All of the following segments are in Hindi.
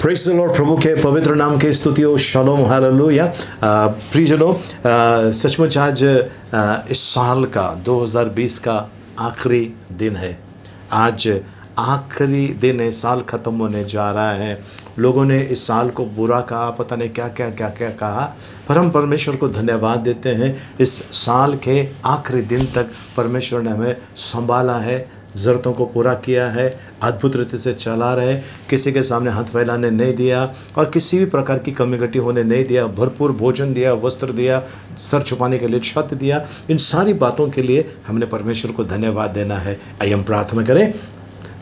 Praise the Lord. प्रभु के पवित्र नाम के स्तुति हो। Shalom hallelujah. प्रियजनों, सचमुच आज इस साल का 2020 का आखिरी दिन है। आज आखिरी दिन है, साल ख़त्म होने जा रहा है। लोगों ने इस साल को बुरा कहा, पता नहीं क्या क्या क्या क्या कहा, पर हम परमेश्वर को धन्यवाद देते हैं। इस साल के आखिरी दिन तक परमेश्वर ने हमें संभाला है, ज़रूरतों को पूरा किया है, अद्भुत रीति से चला रहे, किसी के सामने हाथ फैलाने नहीं दिया और किसी भी प्रकार की कमी घटी होने नहीं दिया। भरपूर भोजन दिया, वस्त्र दिया, सर छुपाने के लिए छत दिया। इन सारी बातों के लिए हमने परमेश्वर को धन्यवाद देना है। आइए हम प्रार्थना करें।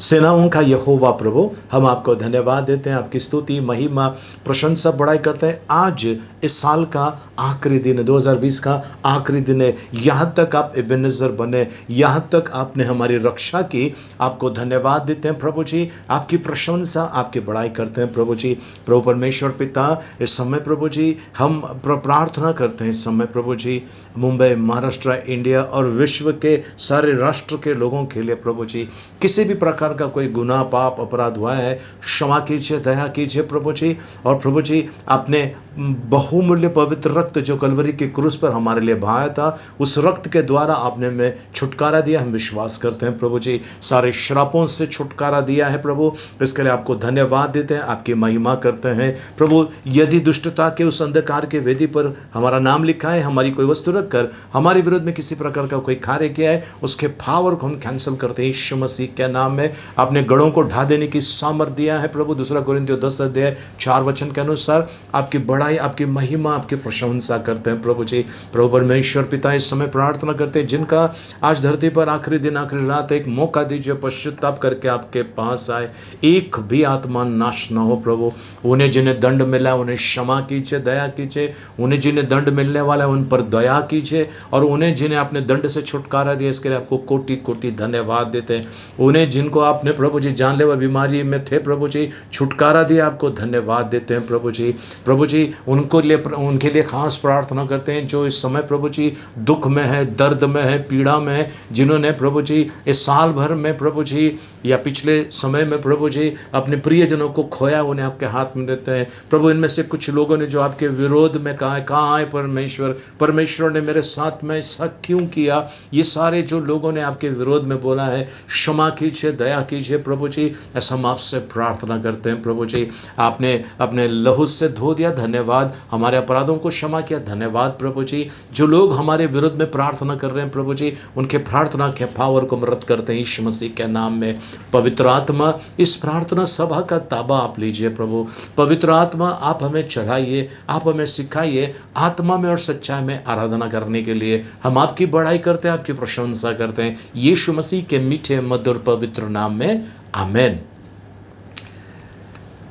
सेनाओं का यहोवा प्रभु, हम आपको धन्यवाद देते हैं, आपकी स्तुति महिमा प्रशंसा बड़ाई करते हैं। आज इस साल का आखिरी दिन है, 2020 का आखिरी दिन है। यहाँ तक आप एबेनेज़र बने, यहाँ तक आपने हमारी रक्षा की, आपको धन्यवाद देते हैं प्रभु जी। आपकी प्रशंसा, आपकी बड़ाई करते हैं प्रभु जी। प्रभु परमेश्वर पिता, इस समय प्रभु जी हम प्रार्थना करते हैं। इस समय प्रभु जी मुंबई, महाराष्ट्र, इंडिया और विश्व के सारे राष्ट्र के लोगों के लिए प्रभु जी, किसी भी प्रकार का कोई गुनाह पाप अपराध हुआ है, क्षमा कीजिए, दया कीजिए प्रभु जी। और प्रभु जी, आपने बहुमूल्य पवित्र रक्त जो कलवरी के क्रूस पर हमारे लिए बहाया था, उस रक्त के द्वारा आपने हमें छुटकारा दिया। हम विश्वास करते हैं प्रभु जी, सारे श्रापों से छुटकारा दिया है प्रभु। इसके लिए आपको धन्यवाद देते हैं, आपकी महिमा करते हैं प्रभु। यदि दुष्टता के उस अंधकार के वेदी पर हमारा नाम लिखा है, हमारी कोई वस्तु रख कर हमारे विरोध में किसी प्रकार का कोई कार्य किया है, उसके पावर को हम कैंसिल करते हैं यीशु मसीह के नाम में। आपने गढ़ों को ढा देने की सामर्थ दिया है प्रभु। 2 कोरिन्थियों 10:4 के अनुसार आपकी बड़ाई, आपकी महिमा, आपकी प्रशंसा करते हैं प्रभु जी। प्रभु परमेश्वर पिता, इस समय प्रार्थना करते हैं जिनका आज धरती पर आखिरी दिन, आखिरी रात, एक मौका दीजिए पश्चाताप करके आपके पास आए। एक भी आत्मा नाश न हो प्रभु। उन्हें जिन्हें दंड मिला उन्हें क्षमा कीजिए, दया कीजिए। उन्हें जिन्हें दंड मिलने वाला है उन पर दया कीजिए, और उन्हें जिन्हें आपने दंड से छुटकारा दिया इसके लिए आपको कोटि कोटि धन्यवाद देते हैं। उन्हें जिनको आपने प्रभु जी जानलेवा बीमारी में थे प्रभु जी, छुटकारा दिया, आपको धन्यवाद देते हैं प्रभु जी। प्रभु जी, उनके लिए खास प्रार्थना करते हैं जो इस समय प्रभु जी दुख में है, दर्द में है, पीड़ा में है, जिन्होंने प्रभु जी इस साल भर में प्रभु जी या पिछले समय में प्रभु जी अपने प्रियजनों को खोया, उन्हें आपके हाथ में देते हैं प्रभु। इनमें से कुछ लोगों ने जो आपके विरोध में कहा है, कहाँ है परमेश्वर, परमेश्वर ने मेरे साथ में ऐसा क्यों किया, ये सारे जो लोगों ने आपके विरोध में बोला है, क्षमा कीजिए, दया कीजिए प्रभु जी। ऐसा हम आपसे प्रार्थना करते हैं प्रभु जी। आपने अपने लहू से धो दिया, धन्यवाद। हमारे अपराधों को क्षमा किया, धन्यवाद प्रभु जी। जो लोग हमारे विरुद्ध में प्रार्थना कर रहे हैं प्रभु जी, उनके प्रार्थना के पावर को मदद करते हैं यीशु मसीह के नाम में। पवित्र आत्मा, इस प्रार्थना सभा का ताबा आप लीजिए प्रभु। पवित्र आत्मा, आप हमें चढ़ाइए, आप हमें सिखाइए आत्मा में और सच्चाई में आराधना करने के लिए। हम आपकी बड़ाई करते हैं, आपकी प्रशंसा करते हैं यीशु मसीह के मीठे मधुर पवित्र नाम में, आमेन।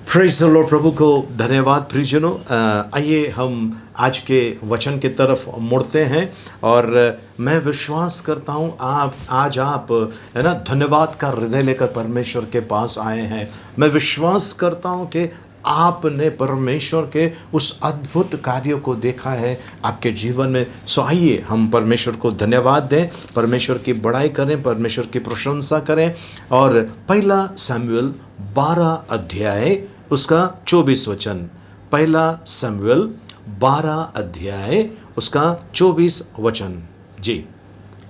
Praise the Lord. प्रभु को धन्यवाद। प्रियजनों, आइए हम आज के वचन की तरफ मुड़ते हैं, और मैं विश्वास करता हूँ आज आप है ना धन्यवाद का हृदय लेकर परमेश्वर के पास आए हैं। मैं विश्वास करता हूँ कि आपने परमेश्वर के उस अद्भुत कार्यों को देखा है आपके जीवन में। सो आइए हम परमेश्वर को धन्यवाद दें, परमेश्वर की बड़ाई करें, परमेश्वर की प्रशंसा करें। और पहला शमूएल 12 अध्याय उसका 24 वचन, पहला शमूएल 12 अध्याय उसका 24 वचन जी।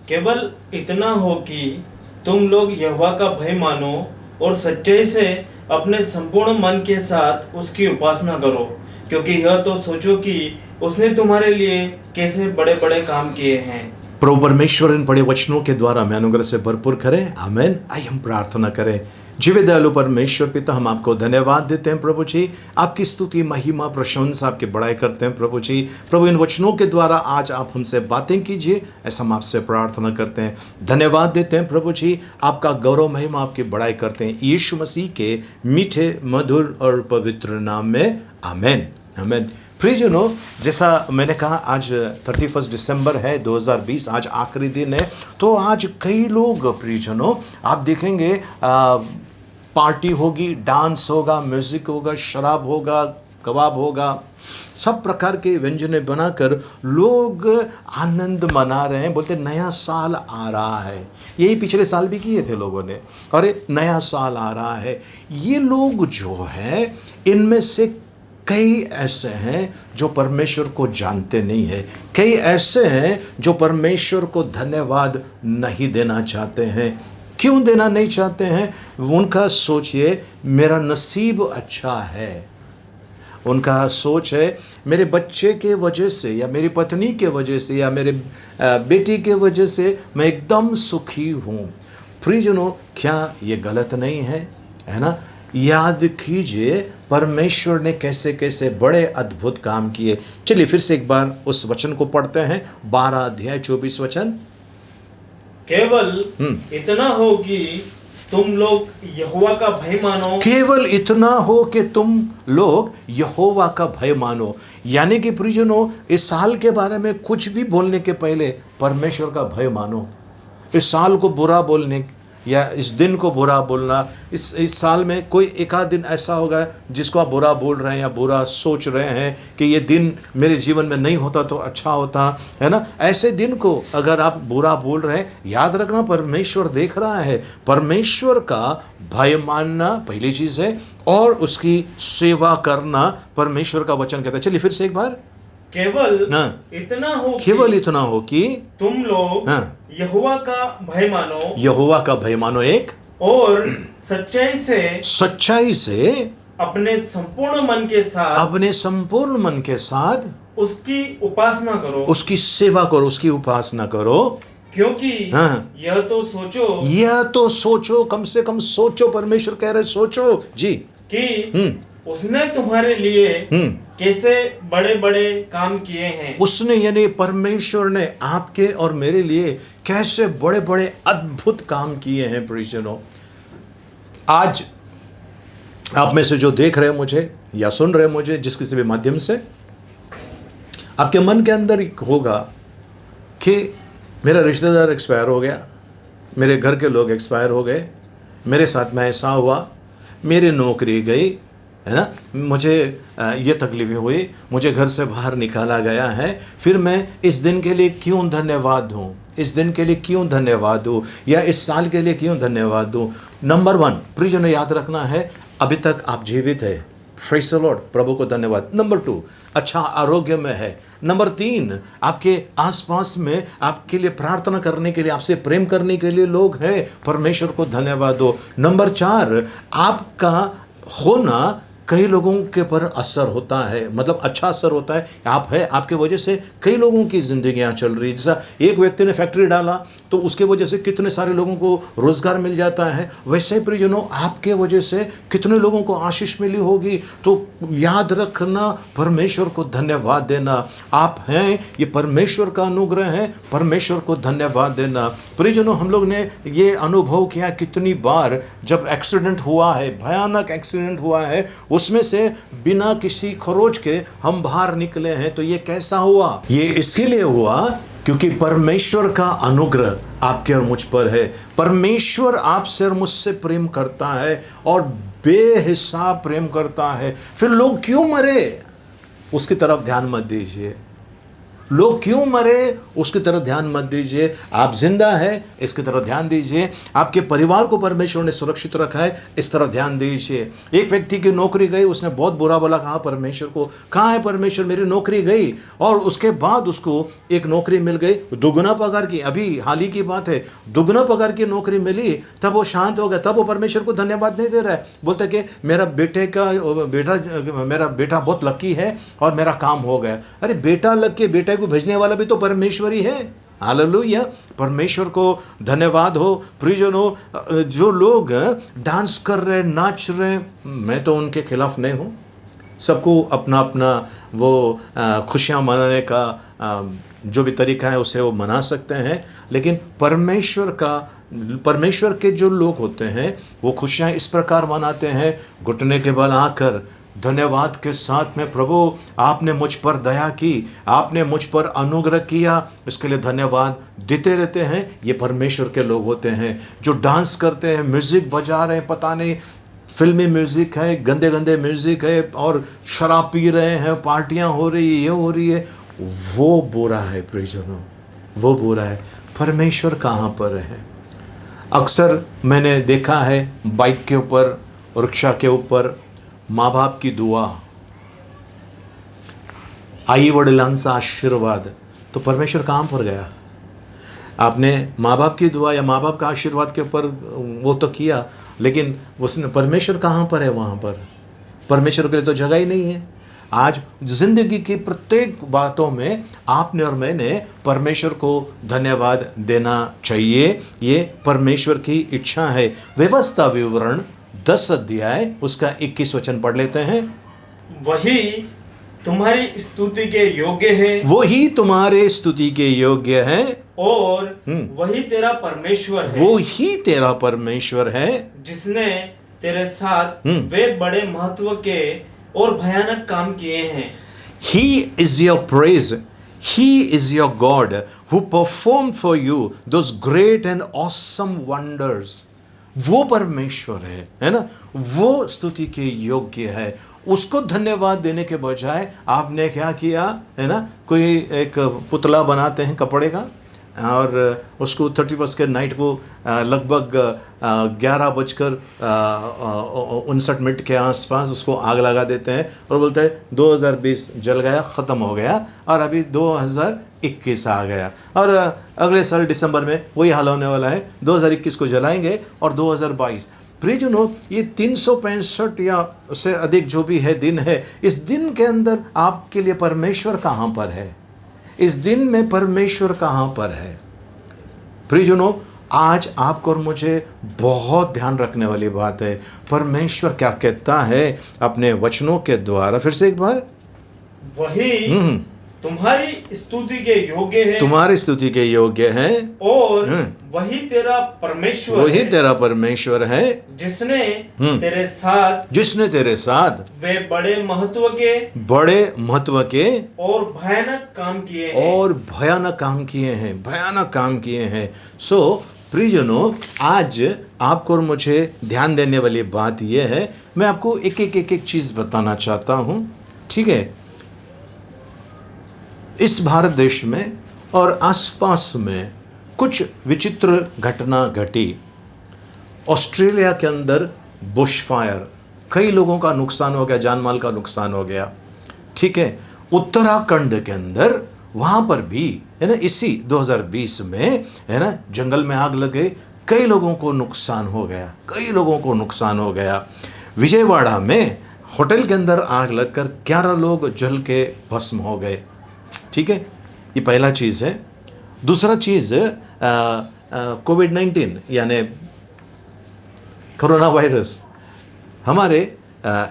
केवल इतना हो कि तुम लोग यहोवा का भय मानो और सच्चाई से अपने संपूर्ण मन के साथ उसकी उपासना करो, क्योंकि यह तो सोचो कि उसने तुम्हारे लिए कैसे बड़े बड़े काम किए हैं। प्रभु परमेश्वर इन बड़े वचनों के द्वारा हमें अनुग्रह से भरपूर करें, आमेन। आइए हम प्रार्थना करें। जीवे दयालु परमेश्वर पिता, हम आपको धन्यवाद देते हैं प्रभु जी। आपकी स्तुति महिमा प्रशंसा आपकी बड़ाई करते हैं प्रभु जी। प्रभु, इन वचनों के द्वारा आज आप हमसे बातें कीजिए, ऐसा हम आपसे प्रार्थना करते हैं। धन्यवाद देते हैं प्रभु जी। आपका गौरव महिमा आपकी बड़ाई करते हैं यीशु मसीह के मीठे मधुर और पवित्र नाम में, आमेन, आमेन। प्रियजनों, जैसा मैंने कहा आज 31 दिसंबर है 2020, आज आखिरी दिन है। तो आज कई लोग प्रियजनों आप देखेंगे पार्टी होगी, डांस होगा, म्यूजिक होगा, शराब होगा, कबाब होगा, सब प्रकार के व्यंजनें बनाकर लोग आनंद मना रहे हैं। बोलते नया साल आ रहा है। यही पिछले साल भी किए थे लोगों ने, अरे नया साल आ रहा है। ये लोग जो है, इनमें से कई ऐसे हैं जो परमेश्वर को जानते नहीं है, कई ऐसे हैं जो परमेश्वर को धन्यवाद नहीं देना चाहते हैं। क्यों देना नहीं चाहते हैं? उनका सोचिए मेरा नसीब अच्छा है, उनका सोच है मेरे बच्चे के वजह से या मेरी पत्नी के वजह से या मेरे बेटी के वजह से मैं एकदम सुखी हूँ। प्रियजनों, क्या ये गलत नहीं है? है ना? याद कीजिए परमेश्वर ने कैसे कैसे बड़े अद्भुत काम किए। चलिए फिर से एक बार उस वचन को पढ़ते हैं, 12 अध्याय 24 वचन। केवल इतना हो कि तुम लोग यहोवा का भय मानो। केवल इतना हो कि तुम लोग यहोवा का भय मानो। यानी कि प्रियजनों, इस साल के बारे में कुछ भी बोलने के पहले परमेश्वर का भय मानो। इस साल को बुरा बोलने या इस दिन को बुरा बोलना, इस साल में कोई एक आध दिन ऐसा होगा जिसको आप बुरा बोल रहे हैं या बुरा सोच रहे हैं कि ये दिन मेरे जीवन में नहीं होता तो अच्छा होता है ना। ऐसे दिन को अगर आप बुरा बोल रहे हैं, याद रखना परमेश्वर देख रहा है। परमेश्वर का भय मानना पहली चीज़ है और उसकी सेवा करना परमेश्वर का वचन कहता है। चलिए फिर से एक बार, केवल इतना हो, केवल इतना हो कि तुम लोग यहोवा का भय मानो, यहोवा का भय मानो, एक और सच्चाई से अपने संपूर्ण मन के साथ उसकी उपासना करो, उसकी सेवा करो, उसकी उपासना करो। क्योंकि यह तो सोचो, कम से कम सोचो। परमेश्वर कह रहे सोचो जी कि उसने तुम्हारे लिए कैसे बड़े बड़े काम किए हैं। उसने यानी परमेश्वर ने आपके और मेरे लिए कैसे बड़े बड़े अद्भुत काम किए हैं। प्रियजनों, आज आप में से जो देख रहे हैं मुझे या सुन रहे हैं मुझे जिस किसी भी माध्यम से, आपके मन के अंदर होगा कि मेरा रिश्तेदार एक्सपायर हो गया, मेरे घर के लोग एक्सपायर हो गए, मेरे साथ में ऐसा हुआ, मेरी नौकरी गई, है ना, मुझे ये तकलीफ़ें हुई, मुझे घर से बाहर निकाला गया है। फिर मैं इस दिन के लिए क्यों धन्यवाद दूँ, इस दिन के लिए क्यों धन्यवाद दूँ, या इस साल के लिए क्यों धन्यवाद दूँ। नंबर 1 प्रियजनों, याद रखना है अभी तक आप जीवित है, प्रेज़ द लॉर्ड, प्रभु को धन्यवाद। नंबर 2 अच्छा आरोग्य में है। नंबर 3 आपके आसपास में आपके लिए प्रार्थना करने के लिए, आपसे प्रेम करने के लिए लोग हैं, परमेश्वर को धन्यवाद दो। नंबर 4 आपका होना कई लोगों के पर असर होता है, मतलब अच्छा असर होता है। आप है, आपके वजह से कई लोगों की ज़िंदगियां चल रही। जैसा एक व्यक्ति ने फैक्ट्री डाला तो उसके वजह से कितने सारे लोगों को रोज़गार मिल जाता है। वैसे ही प्रियजनों, आपके वजह से कितने लोगों को आशीष मिली होगी। तो याद रखना, परमेश्वर को धन्यवाद देना। आप हैं, ये परमेश्वर का अनुग्रह है, परमेश्वर को धन्यवाद देना। प्रियजनों, हम लोग ने ये अनुभव किया कितनी बार, जब एक्सीडेंट हुआ है, भयानक एक्सीडेंट हुआ है, उसमें से बिना किसी खरोच के हम बाहर निकले हैं। तो ये कैसा हुआ? ये इसके लिए हुआ क्योंकि परमेश्वर का अनुग्रह आपके और मुझ पर है। परमेश्वर आपसे और मुझसे प्रेम करता है और बेहिसाब प्रेम करता है। फिर लोग क्यों मरे उसकी तरफ ध्यान मत दीजिए, लोग क्यों मरे उसकी तरफ ध्यान मत दीजिए। आप जिंदा है इसकी तरफ ध्यान दीजिए। आपके परिवार को परमेश्वर ने सुरक्षित रखा है, इस तरफ ध्यान दीजिए। एक व्यक्ति की नौकरी गई, उसने बहुत बुरा बोला, कहा परमेश्वर को, कहाँ है परमेश्वर, मेरी नौकरी गई। और उसके बाद उसको एक नौकरी मिल गई दुगना पगार की। अभी हाल ही की बात है, दुगना पगार की नौकरी मिली, तब वो शांत हो गया। तब वो परमेश्वर को धन्यवाद नहीं दे रहा है, बोलता कि मेरा बेटा बहुत लकी है और मेरा काम हो गया। अरे बेटा लकी, बेटा को भेजने वाला भी तो परमेश्वर ही है। हालेलुया, परमेश्वर को धन्यवाद हो। प्रियजनों, जो लोग डांस कर रहे, नाच रहे, मैं तो उनके खिलाफ नहीं हूँ। सबको अपना अपना वो खुशियाँ मनाने का जो भी तरीका है उसे वो मना सकते हैं, लेकिन परमेश्वर के जो लोग होते हैं वो खुशियाँ इस प्रकार मनाते हैं, घुटने के बल आकर धन्यवाद के साथ में, प्रभु आपने मुझ पर दया की, आपने मुझ पर अनुग्रह किया, इसके लिए धन्यवाद देते रहते हैं। ये परमेश्वर के लोग होते हैं जो डांस करते हैं, म्यूजिक बजा रहे हैं, पता नहीं फिल्मी म्यूज़िक है, गंदे गंदे म्यूज़िक है, और शराब पी रहे हैं, पार्टियां हो रही है, ये हो रही है, वो बुरा है प्रियजनों, वो बुरा है। परमेश्वर कहाँ पर है? अक्सर मैंने देखा है बाइक के ऊपर, रिक्शा के ऊपर माँ बाप की दुआ, आई वडिलांचा आशीर्वाद, तो परमेश्वर कहाँ पर गया? आपने माँ बाप की दुआ या माँ बाप का आशीर्वाद के ऊपर वो तो किया, लेकिन उसने परमेश्वर कहाँ पर है? वहाँ पर परमेश्वर के लिए तो जगह ही नहीं है। आज जिंदगी की प्रत्येक बातों में आपने और मैंने परमेश्वर को धन्यवाद देना चाहिए। ये परमेश्वर की इच्छा है। व्यवस्था विवरण 10 अध्याय उसका 21 वचन पढ़ लेते हैं। वही तुम्हारी स्तुति के योग्य है, वही तुम्हारे स्तुति के योग्य है, और वही तेरा परमेश्वर है, वो ही तेरा परमेश्वर है, जिसने तेरे साथ वे बड़े महत्व के और भयानक काम किए हैं। He is your praise. He is your God who performed for you those great and awesome wonders. वो परमेश्वर है ना? वो स्तुति के योग्य है। उसको धन्यवाद देने के बजाय आपने क्या किया है ना? कोई एक पुतला बनाते हैं कपड़े का, और उसको 31 के नाइट को लगभग 11:59 के आसपास उसको आग लगा देते हैं और बोलते हैं 2020 जल गया, ख़त्म हो गया, और अभी 2021 आ गया, और अगले साल दिसंबर में वही हाल होने वाला है, 2021 को जलाएंगे और 2022। प्रियजनों, ये 365 या उससे अधिक जो भी है दिन है, इस दिन के अंदर आपके लिए परमेश्वर कहाँ पर है? इस दिन में परमेश्वर कहाँ पर है? प्रियजनों, आज आपको और मुझे बहुत ध्यान रखने वाली बात है। परमेश्वर क्या कहता है अपने वचनों के द्वारा? फिर से एक बार, वही तुम्हारी स्तुति के योग्य है, तुम्हारी स्तुति के योग्य है, और वही तेरा परमेश्वर वही है, तेरा परमेश्वर है, जिसने तेरे साथ वे बड़े महत्व के और भयानक काम किए हैं। सो प्रियजनों, आज आपको और मुझे ध्यान देने वाली बात यह है, मैं आपको एक चीज़ बताना चाहता हूँ, ठीक है? इस भारत देश में और आसपास में कुछ विचित्र घटना घटी। ऑस्ट्रेलिया के अंदर बुश फायर, कई लोगों का नुकसान हो गया, जान माल का नुकसान हो गया, ठीक है? उत्तराखंड के अंदर वहाँ पर भी है ना, इसी 2020 में है ना, जंगल में आग लग गई, कई लोगों को नुकसान हो गया। विजयवाड़ा में होटल के अंदर आग लगकर 11 लोग जल के भस्म हो गए, ठीक है? ये पहला चीज़ है। दूसरा चीज़, कोविड-19 यानी कोरोना वायरस हमारे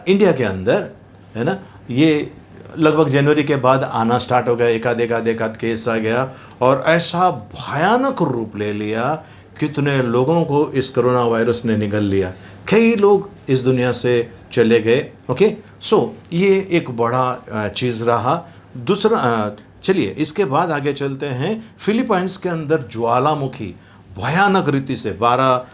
इंडिया के अंदर है ना, ये लगभग जनवरी के बाद आना स्टार्ट हो गया, एकाध केस आ गया, और ऐसा भयानक रूप ले लिया, कितने लोगों को इस कोरोना वायरस ने निगल लिया, कई लोग इस दुनिया से चले गए। ओके, सो ये एक बड़ा चीज़ रहा। दूसरा, चलिए इसके बाद आगे चलते हैं। फिलीपाइंस के अंदर ज्वालामुखी भयानक रीति से 12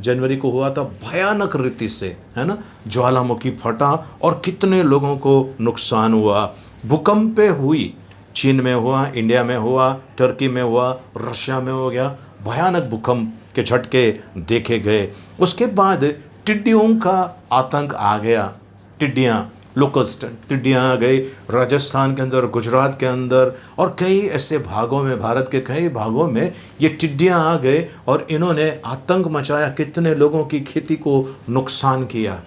जनवरी को हुआ था, भयानक रीति से है ना, ज्वालामुखी फटा और कितने लोगों को नुकसान हुआ। भूकंप हुई, चीन में हुआ, इंडिया में हुआ, टर्की में हुआ, रशिया में हो गया, भयानक भूकंप के झटके देखे गए। उसके बाद टिड्डियों का आतंक आ गया, टिड्डियाँ, लोकस्ट टिड्डियाँ आ गई राजस्थान के अंदर, गुजरात के अंदर, और कई ऐसे भागों में, भारत के कई भागों में ये टिड्डियाँ आ गए और इन्होंने आतंक मचाया, कितने लोगों की खेती को नुकसान किया।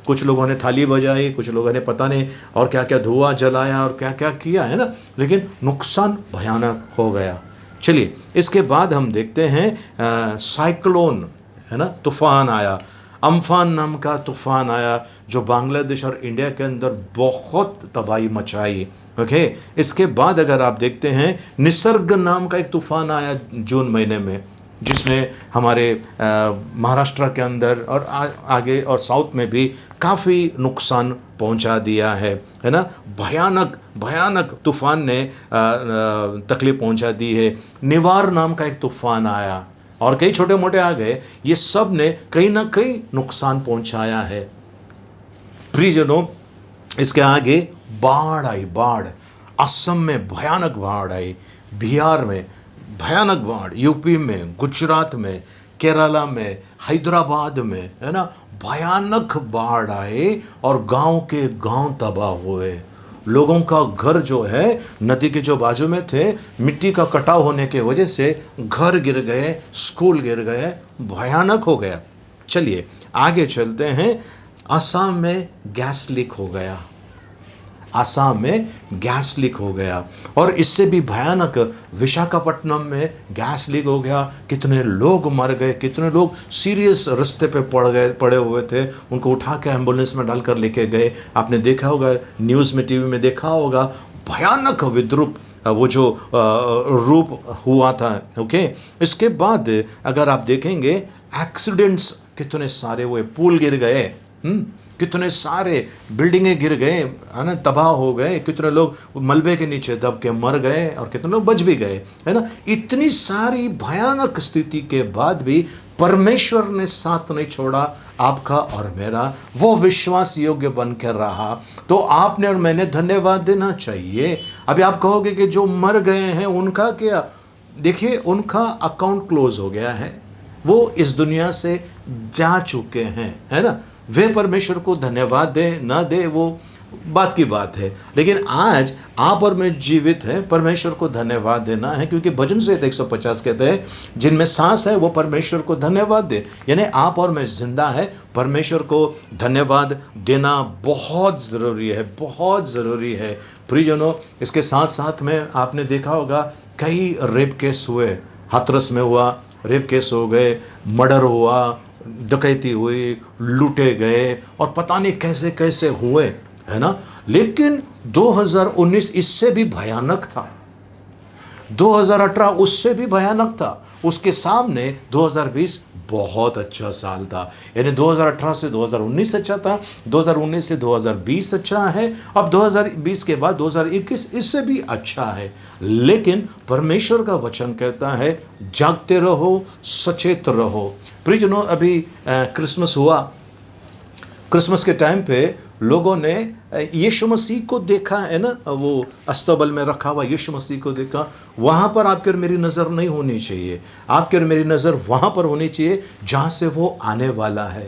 कुछ लोगों ने थाली बजाई, कुछ लोगों ने पता नहीं और क्या क्या धुआं जलाया और क्या क्या किया है ना, लेकिन नुकसान भयानक हो गया। चलिए इसके बाद हम देखते हैं साइक्लोन है ना, तूफान आया, अम्फान नाम का तूफान आया, जो बांग्लादेश और इंडिया के अंदर बहुत तबाही मचाई। ओके, इसके बाद अगर आप देखते हैं निसर्ग नाम का एक तूफान आया जून महीने में, जिसने हमारे महाराष्ट्र के अंदर और आगे और साउथ में भी काफ़ी नुकसान पहुंचा दिया है ना। भयानक तूफान ने तकलीफ पहुंचा दी है। निवार नाम का एक तूफान आया, और कई छोटे मोटे आ गए, ये सब ने कहीं ना कहीं नुकसान पहुंचाया है। प्रियजनों, इसके आगे बाढ़ आई, बाढ़। असम में भयानक बाढ़ आई, बिहार में भयानक बाढ़, यूपी में, गुजरात में, केरला में, हैदराबाद में, है ना, भयानक बाढ़ आए और गांव के गांव तबाह हुए। लोगों का घर जो है नदी के जो बाजू में थे, मिट्टी का कटाव होने के वजह से घर गिर गए, स्कूल गिर गए, भयानक हो गया। चलिए आगे चलते हैं। असम में गैस लीक हो गया, असम में गैस लीक हो गया। और इससे भी भयानक विशाखापट्टनम में गैस लीक हो गया। कितने लोग मर गए, कितने लोग सीरियस रास्ते पे पड़े हुए थे, उनको उठा के एम्बुलेंस में डालकर लेके गए। आपने देखा होगा, न्यूज़ में, टीवी में देखा होगा, भयानक विद्रूप वो जो रूप हुआ था। ओके, इसके बाद अगर आप देखेंगे एक्सीडेंट्स कितने सारे हुए, पुल गिर गए, कितने सारे बिल्डिंगें गिर गए, है ना, तबाह हो गए, कितने लोग मलबे के नीचे दब के मर गए और कितने लोग बच भी गए, है ना। इतनी सारी भयानक स्थिति के बाद भी परमेश्वर ने साथ नहीं छोड़ा आपका और मेरा, वो विश्वास योग्य बनकर रहा। तो आपने और मैंने धन्यवाद देना चाहिए। अभी आप कहोगे कि जो मर गए हैं उनका क्या? देखिए, उनका अकाउंट क्लोज हो गया है, वो इस दुनिया से जा चुके हैं, है ना। वे परमेश्वर को धन्यवाद दे ना दे वो बात की बात है, लेकिन आज आप और मैं जीवित हैं, परमेश्वर को धन्यवाद देना है। क्योंकि भजन संहिता 150 कहते हैं, जिनमें सांस है वो परमेश्वर को धन्यवाद दे। यानी आप और मैं जिंदा है, परमेश्वर को धन्यवाद देना बहुत ज़रूरी है, बहुत ज़रूरी है। प्रियजनों, इसके साथ साथ में आपने देखा होगा कई रेप केस हुए, हाथरस में हुआ, रेप केस हो गए, मर्डर हुआ, डकैती हुई, लूटे गए और पता नहीं कैसे कैसे हुए, है ना। लेकिन 2019 इससे भी भयानक था, 2018 उससे भी भयानक था, उसके सामने 2020 बहुत अच्छा साल था। यानी 2018 से 2019 अच्छा था, 2019 से 2020 अच्छा है, अब 2020 के बाद 2021 इससे भी अच्छा है। लेकिन परमेश्वर का वचन कहता है जागते रहो, सचेत रहो। प्रियजनों, अभी क्रिसमस हुआ, क्रिसमस के टाइम पे लोगों ने यीशु मसीह को देखा, है ना, वो अस्तबल में रखा हुआ यीशु मसीह को देखा। वहाँ पर आपकी और मेरी नज़र नहीं होनी चाहिए, आपकी और मेरी नज़र वहाँ पर होनी चाहिए जहाँ से वो आने वाला है।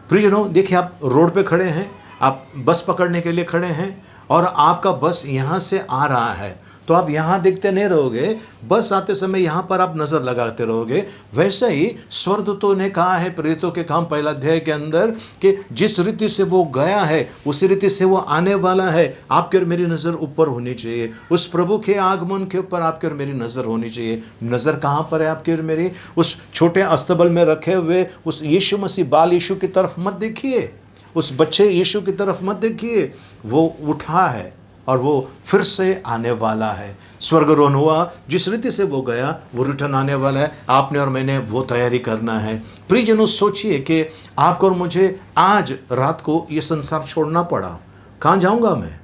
प्रियजनों, देखिए, आप रोड पे खड़े हैं, आप बस पकड़ने के लिए खड़े हैं और आपका बस यहाँ से आ रहा है, तो आप यहाँ देखते नहीं रहोगे, बस आते समय यहाँ पर आप नज़र लगाते रहोगे। वैसे ही स्वर्गदूतों ने कहा है प्रेरितों के काम 1 अध्याय के अंदर कि जिस रीति से वो गया है उसी रीति से वो आने वाला है। आपकी और मेरी नज़र ऊपर होनी चाहिए, उस प्रभु के आगमन के ऊपर आपकी और मेरी नज़र होनी चाहिए। नज़र कहाँ पर है आपकी और मेरी? उस छोटे अस्तबल में रखे हुए उस यीशु मसीह बाल यीशु की तरफ मत देखिए, उस बच्चे यीशु की तरफ मत देखिए। वो उठा है और वो फिर से आने वाला है। स्वर्गारोहण हुआ, जिस रीति से वो गया वो रिटर्न आने वाला है। आपने और मैंने वो तैयारी करना है। प्रियजनों, सोचिए कि आपको और मुझे आज रात को ये संसार छोड़ना पड़ा, कहाँ जाऊँगा मैं?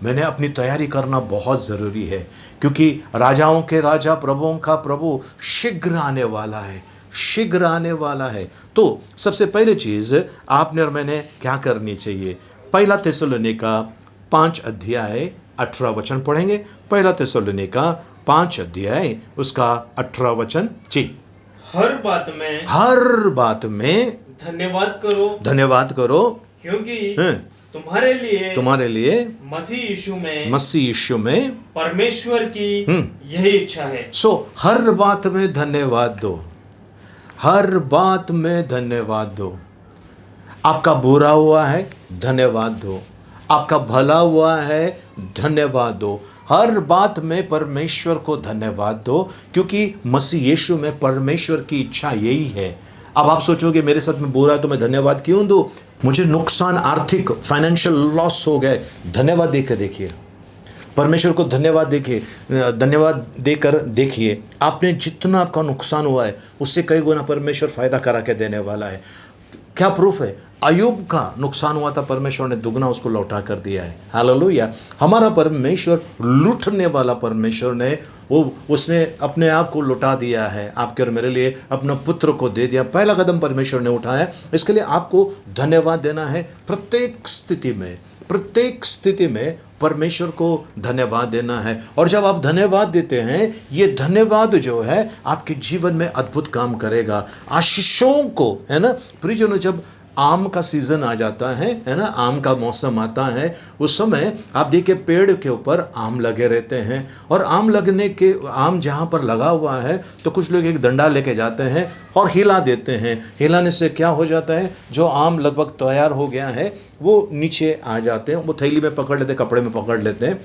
मैंने अपनी तैयारी करना बहुत ज़रूरी है, क्योंकि राजाओं के राजा, प्रभुओं का प्रभु शीघ्र आने वाला है, शीघ्र आने वाला है। तो सबसे पहले चीज़ आपने और मैंने क्या करनी चाहिए? 1 थिस्सलुनीका 5 अध्याय 18 वचन पढ़ेंगे। 1 थिस्सलुनीका 5 अध्याय उसका 18 वचन जी। हर बात में धन्यवाद करो, क्योंकि तुम्हारे लिए मसीह यीशु में परमेश्वर की यही इच्छा है। हर बात में धन्यवाद दो, हर बात में धन्यवाद दो। आपका बुरा हुआ है, धन्यवाद दो। आपका भला हुआ है, धन्यवाद दो। हर बात में परमेश्वर को धन्यवाद दो, क्योंकि मसीह यीशु में परमेश्वर की इच्छा यही है। अब आप सोचोगे मेरे साथ में बुरा है तो मैं धन्यवाद क्यों दूं? मुझे नुकसान, आर्थिक, फाइनेंशियल लॉस हो गए, धन्यवाद देकर देखिए, परमेश्वर को धन्यवाद देकर देखिए। आपने जितना आपका नुकसान हुआ है उससे कई गुना परमेश्वर फायदा करा के देने वाला है। क्या प्रूफ है? अय्यूब का नुकसान हुआ था, परमेश्वर ने दुगना उसको लौटा कर दिया है। हालेलुया। हमारा परमेश्वर लूटने वाला परमेश्वर ने वो उसने अपने आप को लुटा दिया है, आपके और मेरे लिए अपना पुत्र को दे दिया। पहला कदम परमेश्वर ने उठाया, इसके लिए आपको धन्यवाद देना है। प्रत्येक स्थिति में परमेश्वर को धन्यवाद देना है। और जब आप धन्यवाद देते हैं, ये धन्यवाद जो है आपके जीवन में अद्भुत काम करेगा, आशीषों को, है ना प्रियजनों। जब आम का सीज़न आ जाता है ना, आम का मौसम आता है, उस समय आप देखिए पेड़ के ऊपर आम लगे रहते हैं। और आम जहाँ पर लगा हुआ है तो कुछ लोग एक डंडा लेके जाते हैं और हिला देते हैं। हिलाने से क्या हो जाता है, जो आम लगभग तैयार हो गया है वो नीचे आ जाते हैं, वो थैली में पकड़ लेते, कपड़े में पकड़ लेते हैं।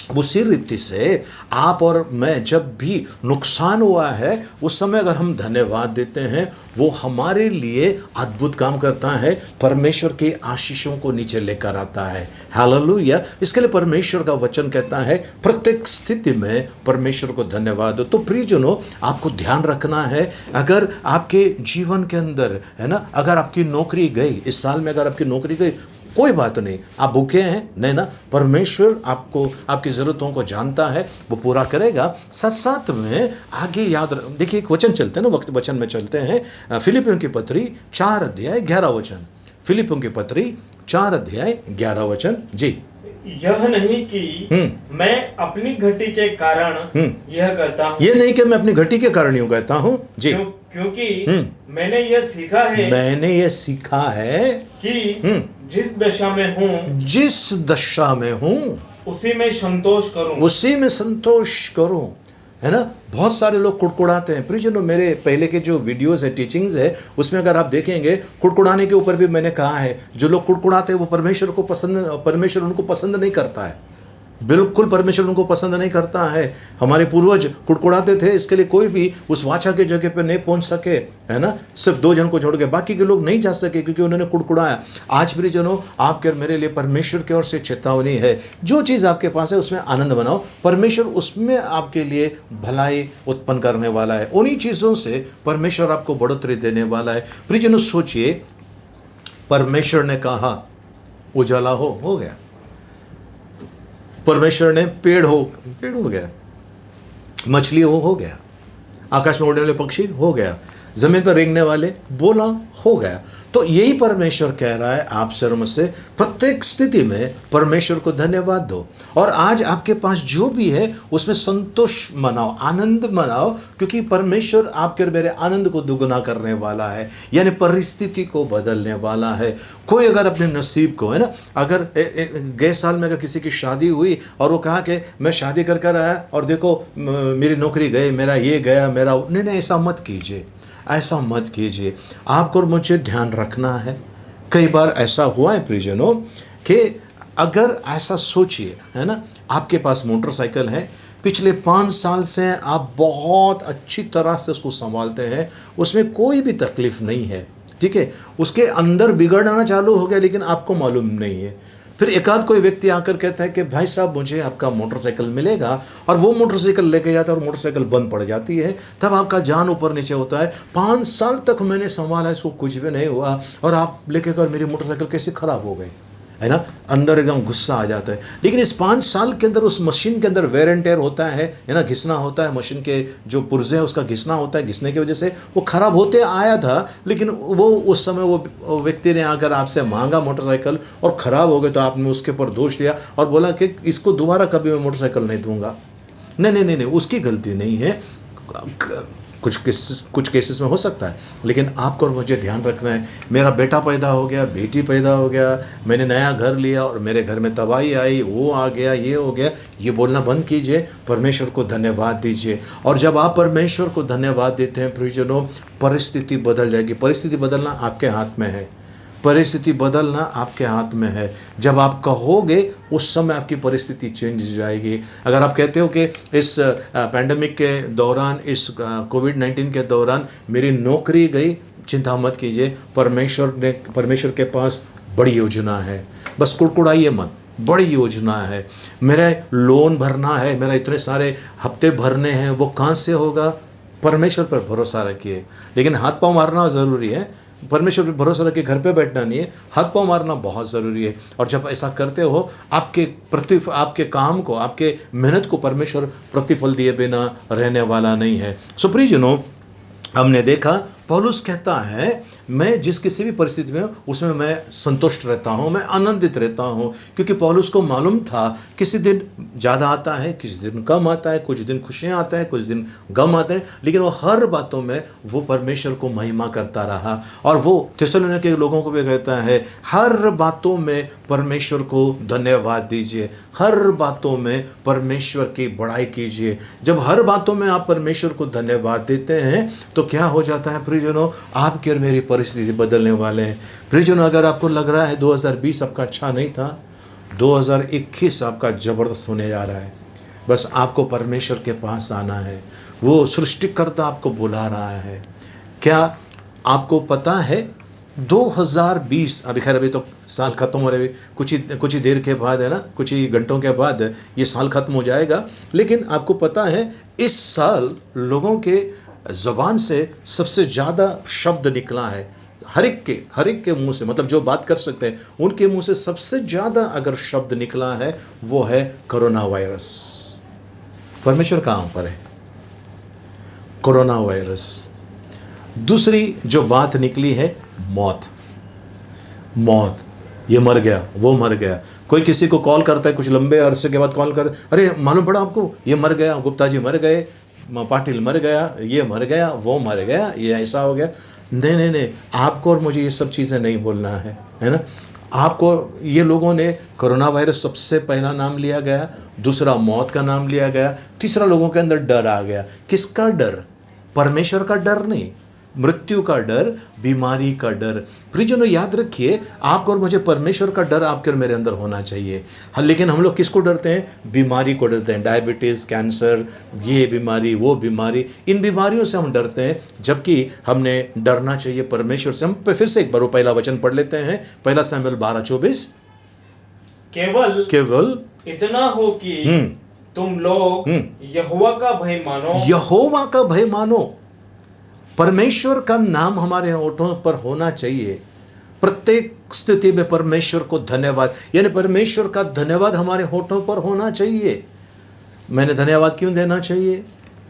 उसी रीति से आप और मैं जब भी नुकसान हुआ है, उस समय अगर हम धन्यवाद देते हैं, वो हमारे लिए अद्भुत काम करता है, परमेश्वर के आशीषों को नीचे लेकर आता है। हालेलुया। इसके लिए परमेश्वर का वचन कहता है प्रत्येक स्थिति में परमेश्वर को धन्यवाद दो। तो प्रियजनों, आपको ध्यान रखना है, अगर आपके जीवन के अंदर, है ना, अगर आपकी नौकरी गई, इस साल में अगर आपकी नौकरी गई, कोई बात नहीं, आप भूखे हैं, नहीं ना, परमेश्वर आपको, आपकी ज़रूरतों को जानता है, वो पूरा करेगा। साथ साथ में आगे याद देखिए, एक वचन चलते हैं ना, वचन में चलते हैं। फिलिपियों की पत्री 4 अध्याय 11 वचन। फिलिपियों की पत्री 4 अध्याय 11 वचन। जी, यह नहीं कि मैं अपनी घटी के कारण यह कहता हूँ, ये नहीं कि मैं अपनी घटी के कारण यूं कहता हूँ। जी, क्योंकि मैंने यह सीखा है कि जिस दशा में हूँ उसी में संतोष करूं, है ना। बहुत सारे लोग कुड़कुड़ाते हैं। प्रियजनों, मेरे पहले के जो वीडियोस है, टीचिंग्स है, उसमें अगर आप देखेंगे, कुड़कुड़ाने के ऊपर भी मैंने कहा है, जो लोग कुड़कुड़ाते हैं वो परमेश्वर उनको पसंद नहीं करता है। बिल्कुल परमेश्वर उनको पसंद नहीं करता है। हमारे पूर्वज कुड़कुड़ाते थे, इसके लिए कोई भी उस वाचा के जगह पे नहीं पहुंच सके, है ना, सिर्फ 2 जन को छोड़ के बाकी के लोग नहीं जा सके, क्योंकि उन्होंने कुड़कुड़ाया। आज भी जनों, आपके और मेरे लिए परमेश्वर की ओर से चेतावनी है, जो चीज़ आपके पास है उसमें आनंद बनाओ, परमेश्वर उसमें आपके लिए भलाई उत्पन्न करने वाला है। उन्हीं चीज़ों से परमेश्वर आपको बढ़ोतरी देने वाला है। प्रियजनों, सोचिए, परमेश्वर ने कहा उजाला हो गया। परमेश्वर ने पेड़ हो गया, मछली हो गया, आकाश में उड़ने वाले पक्षी हो गया, जमीन पर रेंगने वाले बोला हो गया। तो यही परमेश्वर कह रहा है आपसे और मुझसे, प्रत्येक स्थिति में परमेश्वर को धन्यवाद दो। और आज आपके पास जो भी है उसमें संतोष मनाओ, आनंद मनाओ, क्योंकि परमेश्वर आपके और मेरे आनंद को दुगुना करने वाला है, यानी परिस्थिति को बदलने वाला है। कोई अगर अपने नसीब को, है ना, अगर गए साल में अगर किसी की शादी हुई और वो कहा कि मैं शादी कर कर आया और देखो मेरी नौकरी गई, मेरा ये गया, मेरा नहीं, ऐसा मत कीजिए, ऐसा मत कीजिए। आपको और मुझे ध्यान रखना है। कई बार ऐसा हुआ है प्रियजनों कि अगर ऐसा सोचिए, है ना, आपके पास मोटरसाइकिल है, पिछले 5 साल से आप बहुत अच्छी तरह से उसको संभालते हैं, उसमें कोई भी तकलीफ नहीं है, ठीक है, उसके अंदर बिगड़ना चालू हो गया लेकिन आपको मालूम नहीं है। फिर एकाध कोई व्यक्ति आकर कहता है कि भाई साहब मुझे आपका मोटरसाइकिल मिलेगा, और वो मोटरसाइकिल लेके जाता है और मोटरसाइकिल बंद पड़ जाती है। तब आपका जान ऊपर नीचे होता है। 5 साल तक मैंने संभाला, इसको कुछ भी नहीं हुआ, और आप लेके कर मेरी मोटरसाइकिल कैसे खराब हो गई, है ना, अंदर एकदम गुस्सा आ जाता है। लेकिन इस 5 साल के अंदर उस मशीन के अंदर वेयर एंड टेयर होता है ना, घिसना होता है, मशीन के जो पुर्जे हैं उसका घिसना होता है, घिसने की वजह से वो खराब होते आया था। लेकिन वो उस समय वो व्यक्ति ने आकर आपसे मांगा मोटरसाइकिल और ख़राब हो गए, तो आपने उसके ऊपर दोष दिया और बोला कि इसको दोबारा कभी मैं मोटरसाइकिल नहीं दूंगा। नहीं, उसकी गलती नहीं है। कुछ केसेस में हो सकता है, लेकिन आपको और मुझे ध्यान रखना है। मेरा बेटा पैदा हो गया, बेटी पैदा हो गया, मैंने नया घर लिया और मेरे घर में तबाही आई, वो आ गया, ये हो गया, ये बोलना बंद कीजिए, परमेश्वर को धन्यवाद दीजिए। और जब आप परमेश्वर को धन्यवाद देते हैं प्रियजनों, परिस्थिति बदल जाएगी। परिस्थिति बदलना आपके हाथ में है, परिस्थिति बदलना आपके हाथ में है। जब आप कहोगे उस समय आपकी परिस्थिति चेंज हो जाएगी। अगर आप कहते हो कि इस पैंडेमिक के दौरान, इस कोविड-19 के दौरान मेरी नौकरी गई, चिंता मत कीजिए, परमेश्वर के पास बड़ी योजना है। बस कुड़कुड़ाइए मत, बड़ी योजना है। मेरा लोन भरना है, मेरा इतने सारे हफ्ते भरने हैं, वो कहाँ से होगा? परमेश्वर पर भरोसा रखिए। लेकिन हाथ पांव मारना ज़रूरी है, परमेश्वर पर भरोसा रख के घर पे बैठना नहीं है, हाथ पांव मारना बहुत ज़रूरी है। और जब ऐसा करते हो, आपके काम को, आपके मेहनत को परमेश्वर प्रतिफल दिए बिना रहने वाला नहीं है। सो प्रियजनों, हमने देखा पौलुस कहता है मैं जिस किसी भी परिस्थिति में हूँ उसमें मैं संतुष्ट रहता हूँ, मैं आनंदित रहता हूँ, क्योंकि पौलुस को मालूम था किसी दिन ज़्यादा आता है, किसी दिन कम आता है, कुछ दिन खुशियाँ आता है, कुछ दिन गम आते हैं, लेकिन वो हर बातों में वो परमेश्वर को महिमा करता रहा। और वो थिस्सलुनीके के लोगों को भी कहता है हर बातों में परमेश्वर को धन्यवाद दीजिए, हर बातों में परमेश्वर की बड़ाई कीजिए। जब हर बातों में आप परमेश्वर को धन्यवाद देते हैं तो क्या हो जाता है प्रियजनों, आपकी और मेरी परिस्थिति बदलने वाले हैं। प्रियजनों, अगर आपको लग रहा है 2020 आपका अच्छा नहीं था, 2021 आपका ज़बरदस्त होने जा रहा है। बस आपको परमेश्वर के पास आना है, वो सृष्टिकर्ता आपको बुला रहा है। क्या आपको पता है 2020, अभी खैर अभी तो साल ख़त्म हो रहे, कुछ ही देर के बाद है ना, कुछ ही घंटों के बाद ये साल ख़त्म हो जाएगा। लेकिन आपको पता है इस साल लोगों के ज़बान से सबसे ज़्यादा शब्द निकला है, हर एक के मुंह से, मतलब जो बात कर सकते हैं उनके मुंह से सबसे ज़्यादा अगर शब्द निकला है वो है कोरोना वायरस। परमेश्वर कहाँ पर है? Corona virus. दूसरी जो बात निकली है मौत, ये मर गया, वो मर गया। कोई किसी को कॉल करता है, कुछ लंबे अरसे के बाद कॉल करता है, अरे मालूम पड़ा आपको ये मर गया, गुप्ता जी मर गए, पाटिल मर गया, ये मर गया, वो मर गया, ये ऐसा हो गया। नहीं, आपको और मुझे ये सब चीज़ें नहीं बोलना है ना। आपको, ये लोगों ने कोरोना वायरस सबसे पहला नाम लिया गया, दूसरा मौत का नाम लिया गया, तीसरा लोगों के अंदर डर आ गया। किसका डर? परमेश्वर का डर नहीं, मृत्यु का डर, बीमारी का डर। प्रियजनों, याद रखिए आपको और मुझे परमेश्वर का डर आपके और मेरे अंदर होना चाहिए। हाँ, लेकिन हम लोग किसको डरते हैं? बीमारी को डरते हैं, डायबिटीज़, कैंसर, ये बीमारी, वो बीमारी, इन बीमारियों से हम डरते हैं, जबकि हमने डरना चाहिए परमेश्वर से। हम फिर से एक बार वो पहला वचन पढ़ लेते हैं, 1 शमूएल 12:24। केवल इतना हो कि तुम लोग यहोवा का भय मानो। यहोवा का भय मानो। परमेश्वर का नाम हमारे होठों पर होना चाहिए। प्रत्येक स्थिति में परमेश्वर को धन्यवाद, यानी परमेश्वर का धन्यवाद हमारे होठों पर होना चाहिए। मैंने धन्यवाद क्यों देना चाहिए?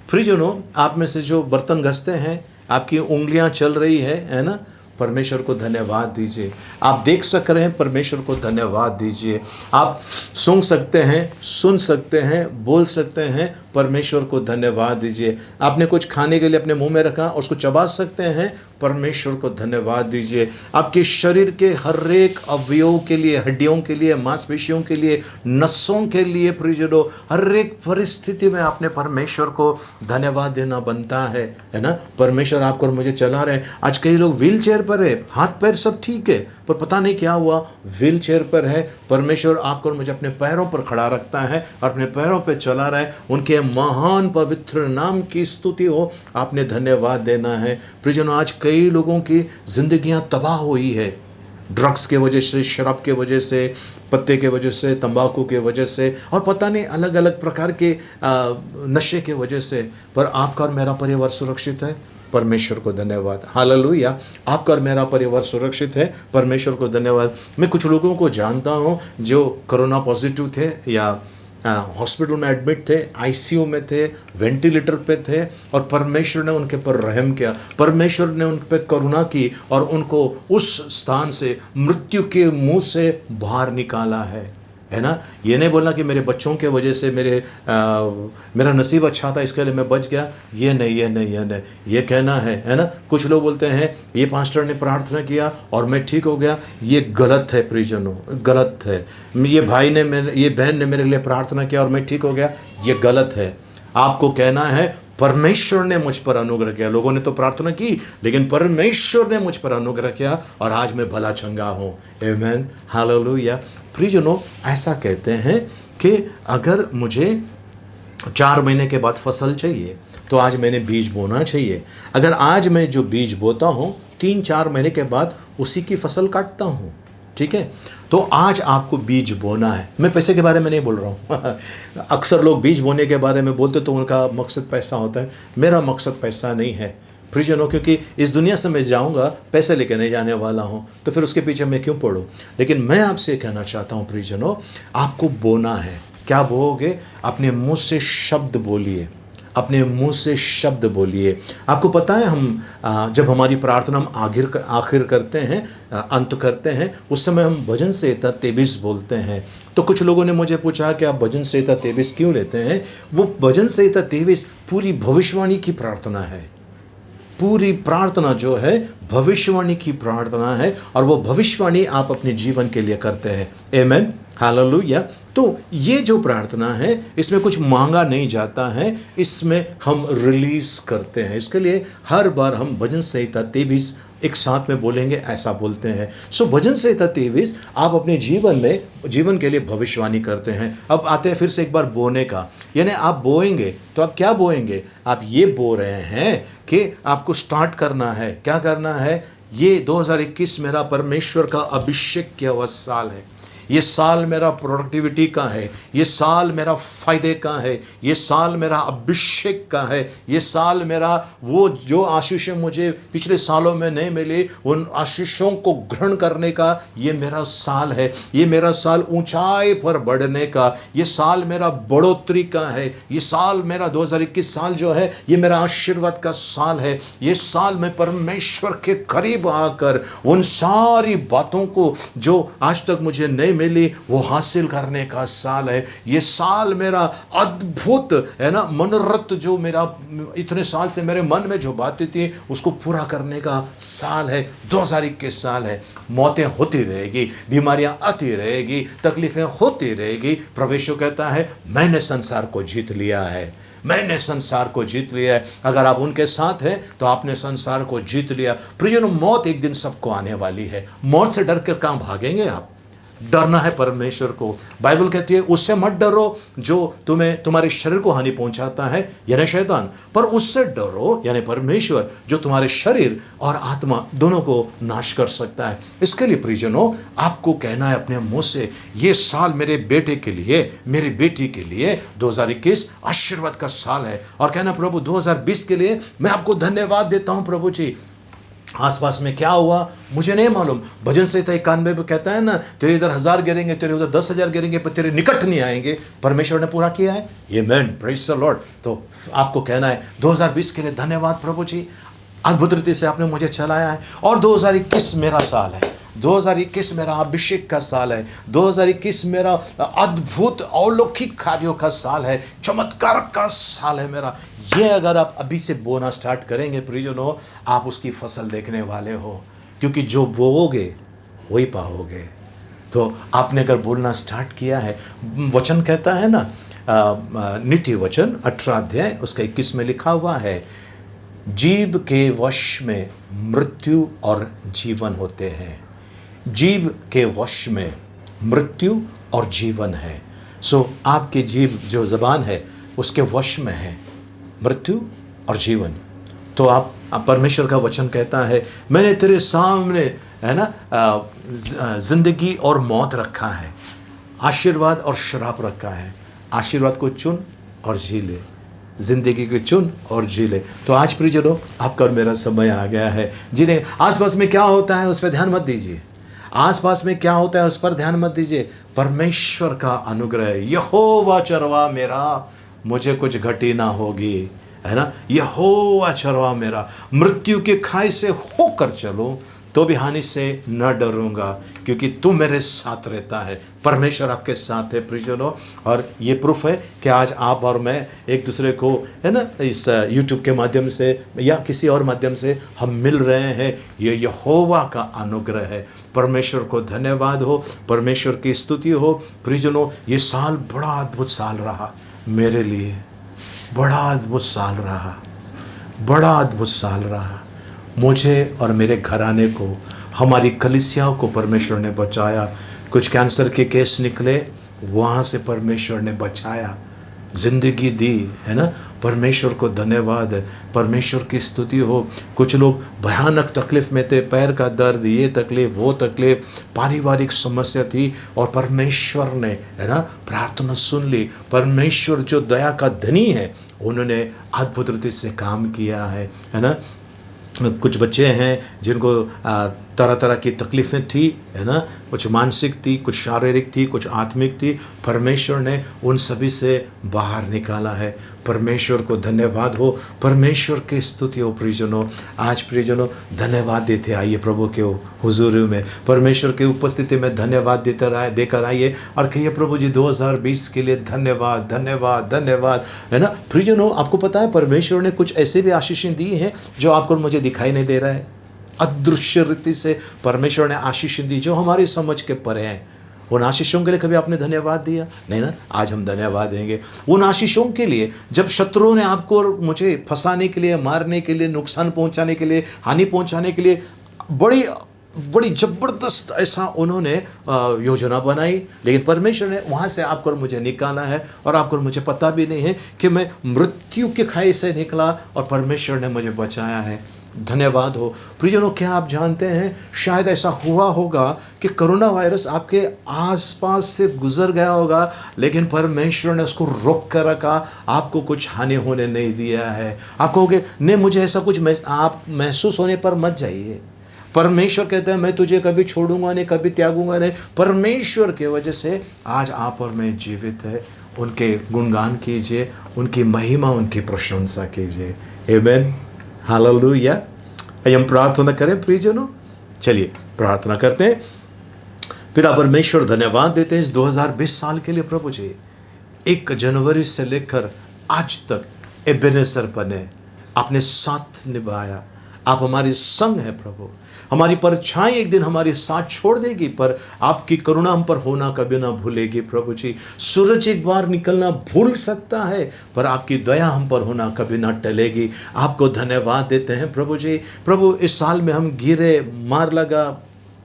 प्रियजनों, आप में से जो बर्तन घसते हैं, आपकी उंगलियां चल रही है ना, परमेश्वर को धन्यवाद दीजिए। आप देख सक रहे हैं, परमेश्वर को धन्यवाद दीजिए। आप सूंघ सकते हैं, सुन सकते हैं, बोल सकते हैं, परमेश्वर को धन्यवाद दीजिए। आपने कुछ खाने के लिए अपने मुंह में रखा, उसको चबा सकते हैं, परमेश्वर को धन्यवाद दीजिए। आपके शरीर के हर एक अवयव के लिए, हड्डियों के लिए, मांसपेशियों के लिए, नसों के लिए, प्रियजनों, हर एक परिस्थिति में आपने परमेश्वर को धन्यवाद देना बनता है ना। परमेश्वर आपको और मुझे चला रहे हैं। आज कई लोग व्हील चेयर पर है, हाथ पैर सब ठीक है, पर पता नहीं क्या हुआ, व्हील चेयर पर है। परमेश्वर आपको और मुझे अपने पैरों पर खड़ा रखता है और अपने पैरों पर चला रहा है। उनके महान पवित्र नाम की स्तुति हो, आपने धन्यवाद देना है। प्रियजनों, आज कई लोगों की जिंदगियां तबाह हुई है, ड्रग्स के वजह से, शराब के वजह से, पत्ते के वजह से, तंबाकू के वजह से, और पता नहीं अलग अलग प्रकार के नशे के वजह से। पर आपका और मेरा परिवार सुरक्षित है, परमेश्वर को धन्यवाद। हालेलुया। आपका और मेरा परिवार सुरक्षित है, परमेश्वर को धन्यवाद। मैं कुछ लोगों को जानता हूँ जो कोरोना पॉजिटिव थे या हॉस्पिटल में एडमिट थे, आईसीयू में थे, वेंटिलेटर पे थे, और परमेश्वर ने उनके पर रहम किया, परमेश्वर ने उन पर करुणा की और उनको उस स्थान से, मृत्यु के मुंह से बाहर निकाला है ना। ये नहीं बोलना कि मेरे बच्चों के वजह से मेरा नसीब अच्छा था इसके लिए मैं बच गया, ये नहीं। ये कहना है ना। कुछ लोग बोलते हैं ये पास्टर ने प्रार्थना किया और मैं ठीक हो गया, ये गलत है प्रियजनों, गलत है। ये भाई ने, ये बहन ने मेरे लिए प्रार्थना किया और मैं ठीक हो गया, ये गलत है। आपको कहना है परमेश्वर ने मुझ पर अनुग्रह किया। लोगों ने तो प्रार्थना की, लेकिन परमेश्वर ने मुझ पर अनुग्रह किया और आज मैं भला चंगा हूँ। आमीन, हालेलुया। प्रियजनों, ऐसा कहते हैं कि अगर मुझे 4 महीने के बाद फसल चाहिए तो आज मैंने बीज बोना चाहिए। अगर आज मैं जो बीज बोता हूँ 3-4 महीने के बाद उसी की फसल काटता हूँ, ठीक है। तो आज आपको बीज बोना है। मैं पैसे के बारे में नहीं बोल रहा हूँ अक्सर लोग बीज बोने के बारे में बोलते तो उनका मकसद पैसा होता है। मेरा मकसद पैसा नहीं है प्रियजनों, क्योंकि इस दुनिया से मैं जाऊंगा, पैसे लेके नहीं जाने वाला हूं, तो फिर उसके पीछे मैं क्यों पड़ूं। लेकिन मैं आपसे कहना चाहता हूं प्रियजनों, आपको बोना है। क्या बोओगे? अपने मुंह से शब्द बोलिए, अपने मुंह से शब्द बोलिए। आपको पता है हम जब हमारी प्रार्थना हम आखिर करते हैं, अंत करते हैं, उस समय हम भजन संहिता 23 बोलते हैं। तो कुछ लोगों ने मुझे पूछा कि आप भजन संहिता 23 क्यों लेते हैं? वो भजन संहिता 23 पूरी भविष्यवाणी की प्रार्थना है। पूरी प्रार्थना जो है भविष्यवाणी की प्रार्थना है, और वो भविष्यवाणी आप अपने जीवन के लिए करते हैं। आमेन, हालेलुया। तो ये जो प्रार्थना है इसमें कुछ मांगा नहीं जाता है, इसमें हम रिलीज करते हैं। इसके लिए हर बार हम भजन संहिता 23 एक साथ में बोलेंगे, ऐसा बोलते हैं। सो भजन संहिता 23 आप अपने जीवन के लिए भविष्यवाणी करते हैं। अब आते हैं फिर से एक बार बोने का, यानी आप बोएंगे तो आप क्या बोएंगे? आप ये बो रहे हैं कि आपको स्टार्ट करना है। क्या करना है? ये 2021 मेरा परमेश्वर का अभिषेक किया हुआ साल है। ये साल मेरा प्रोडक्टिविटी का है, ये साल मेरा फ़ायदे का है, ये साल मेरा अभिषेक का है, ये साल मेरा वो जो आशीषें मुझे पिछले सालों में नहीं मिली उन आशीषों को ग्रहण करने का ये मेरा साल है। ये मेरा साल ऊंचाई पर बढ़ने का, ये साल मेरा बढ़ोतरी का है। ये साल मेरा 2021 साल जो है ये मेरा आशीर्वाद का साल है। ये साल मैं परमेश्वर के करीब आकर उन सारी बातों को जो आज तक मुझे नहीं मिली वो हासिल करने का साल है। ये साल मेरा अद्भुत है ना, मनोरथ जो मेरा इतने साल से मेरे मन में जो बातें थी उसको पूरा करने का साल है। 2021 साल है। मौतें होती रहेगी, बीमारियां आती रहेगी, तकलीफें होती रहेगी। प्रभु कहता है मैंने संसार को जीत लिया है, मैंने संसार को जीत लिया है। अगर आप उनके साथ हैं तो आपने संसार को जीत लिया। प्रियजनों, मौत एक दिन सबको आने वाली है। मौत से डर कर कहाँ भागेंगे आप? डरना है परमेश्वर को। बाइबल कहती है उससे मत डरो जो तुम्हारे शरीर को हानि पहुंचाता है, यानी शैतान, पर उससे डरो यानी परमेश्वर जो तुम्हारे शरीर और आत्मा दोनों को नाश कर सकता है। इसके लिए प्रियजनों आपको कहना है अपने मुंह से, ये साल मेरे बेटे के लिए, मेरी बेटी के लिए 2021 आशीर्वाद का साल है। और कहना प्रभु 2020 के लिए मैं आपको धन्यवाद देता हूं प्रभु जी। आसपास में क्या हुआ मुझे नहीं मालूम। भजन संहिता 91 में कहता है ना, तेरे इधर 1000 गिरेंगे, तेरे उधर 10,000 गिरेंगे, पर तेरे निकट नहीं आएंगे। परमेश्वर ने पूरा किया है। आमेन, प्रेज़ द लॉर्ड। तो आपको कहना है 2020 के लिए धन्यवाद प्रभु जी, अद्भुत रीति से आपने मुझे चलाया है। और 2021 मेरा साल है, 2021 मेरा अभिषेक का साल है, 2021 मेरा अद्भुत अलौकिक कार्यों का साल है, चमत्कार का साल है मेरा। ये अगर आप अभी से बोना स्टार्ट करेंगे प्रियजनों, आप उसकी फसल देखने वाले हो, क्योंकि जो बोओगे वही पाओगे। तो आपने अगर बोलना स्टार्ट किया है, वचन कहता है ना, नीति वचन 18 अध्याय उसका 21 में लिखा हुआ है, जीभ के वश में मृत्यु और जीवन होते हैं। जीभ के वश में मृत्यु और जीवन है। सो आपकी जीभ जो ज़बान है उसके वश में है मृत्यु और जीवन। तो आप परमेश्वर का वचन कहता है मैंने तेरे सामने है ना जिंदगी और मौत रखा है, आशीर्वाद और श्राप रखा है। आशीर्वाद को चुन और जी ले, जिंदगी को चुन और जी ले। तो आज प्रियजनों आपका और मेरा समय आ गया है जीने। आसपास में क्या होता है उस पर ध्यान मत दीजिए, आसपास में क्या होता है उस पर ध्यान मत दीजिए। परमेश्वर का अनुग्रह, यहोवा चरवा मेरा, मुझे कुछ घटी ना होगी, है ना। यहोवा चरवा मेरा, मृत्यु के खाई से होकर चलूं तो भी हानि से न डरूंगा, क्योंकि तू मेरे साथ रहता है। परमेश्वर आपके साथ है प्रियजनों। और ये प्रूफ है कि आज आप और मैं एक दूसरे को है ना इस YouTube के माध्यम से या किसी और माध्यम से हम मिल रहे हैं। ये यहोवा का अनुग्रह है। परमेश्वर को धन्यवाद हो, परमेश्वर की स्तुति हो। प्रियजनों, ये साल बड़ा अद्भुत साल रहा मेरे लिए, बड़ा अद्भुत साल रहा, बड़ा अद्भुत साल रहा। मुझे और मेरे घराने को, हमारी कलीसियाओं को परमेश्वर ने बचाया। कुछ कैंसर के केस निकले, वहाँ से परमेश्वर ने बचाया। ज़िंदगी दी, है ना। परमेश्वर को धन्यवाद है, परमेश्वर की स्तुति हो। कुछ लोग भयानक तकलीफ़ में थे, पैर का दर्द, ये तकलीफ़ वो तकलीफ़, पारिवारिक समस्या थी, और परमेश्वर ने, है ना, प्रार्थना सुन ली। परमेश्वर जो दया का धनी है, उन्होंने अद्भुत रीति से काम किया है ना। कुछ बच्चे हैं जिनको तरह तरह की तकलीफ़ें थी, है ना, कुछ मानसिक थी, कुछ शारीरिक थी, कुछ आत्मिक थी। परमेश्वर ने उन सभी से बाहर निकाला है। परमेश्वर को धन्यवाद हो, परमेश्वर की स्तुति हो। प्रियजनों, आज प्रियजनों धन्यवाद देते आइए प्रभु के हुजूरी में, परमेश्वर की उपस्थिति में धन्यवाद देकर आइए और कहिए प्रभु जी 2020 के लिए धन्यवाद धन्यवाद धन्यवाद, है ना। प्रियजनों, आपको पता है परमेश्वर ने कुछ ऐसे भी आशीषें दी हैं जो आपको मुझे दिखाई नहीं दे रहा है। अदृश्य रीति से परमेश्वर ने आशीष दी जो हमारी समझ के परे हैं। उन आशीषों के लिए कभी आपने धन्यवाद दिया? नहीं ना। आज हम धन्यवाद देंगे उन आशीषों के लिए जब शत्रुओं ने आपको और मुझे फंसाने के लिए, मारने के लिए, नुकसान पहुंचाने के लिए, हानि पहुंचाने के लिए बड़ी ज़बरदस्त ऐसा उन्होंने योजना बनाई, लेकिन परमेश्वर ने वहाँ से आपको और मुझे निकाला है। और आपको और मुझे पता भी नहीं है कि मैं मृत्यु के खाई से निकला और परमेश्वर ने मुझे बचाया है। धन्यवाद हो। प्रियजनों, क्या आप जानते हैं शायद ऐसा हुआ होगा कि कोरोना वायरस आपके आसपास से गुजर गया होगा, लेकिन परमेश्वर ने उसको रोक कर रखा, आपको कुछ हानि होने नहीं दिया है। आप कहोगे नहीं, मुझे ऐसा कुछ आप महसूस होने पर मत जाइए। परमेश्वर कहते हैं मैं तुझे कभी छोड़ूंगा नहीं, कभी त्यागूंगा नहीं। परमेश्वर के वजह से आज आप और मैं जीवित है। उनके गुणगान कीजिए, उनकी महिमा, उनकी प्रशंसा कीजिए। आमीन, हालेलुया। आइए हम प्रार्थना करें प्रियजनों। चलिए प्रार्थना करते हैं। पिता परमेश्वर, धन्यवाद देते हैं इस 2020 साल के लिए प्रभु जी। 1 जनवरी से लेकर आज तक एबेनेज़र बने, आपने साथ निभाया। आप हमारे संग है प्रभु। हमारी परछाई एक दिन हमारे साथ छोड़ देगी, पर आपकी करुणा हम पर होना कभी ना भूलेगी प्रभु जी। सूरज एक बार निकलना भूल सकता है, पर आपकी दया हम पर होना कभी ना टलेगी। आपको धन्यवाद देते हैं प्रभु जी। प्रभु, इस साल में हम गिरे, मार लगा,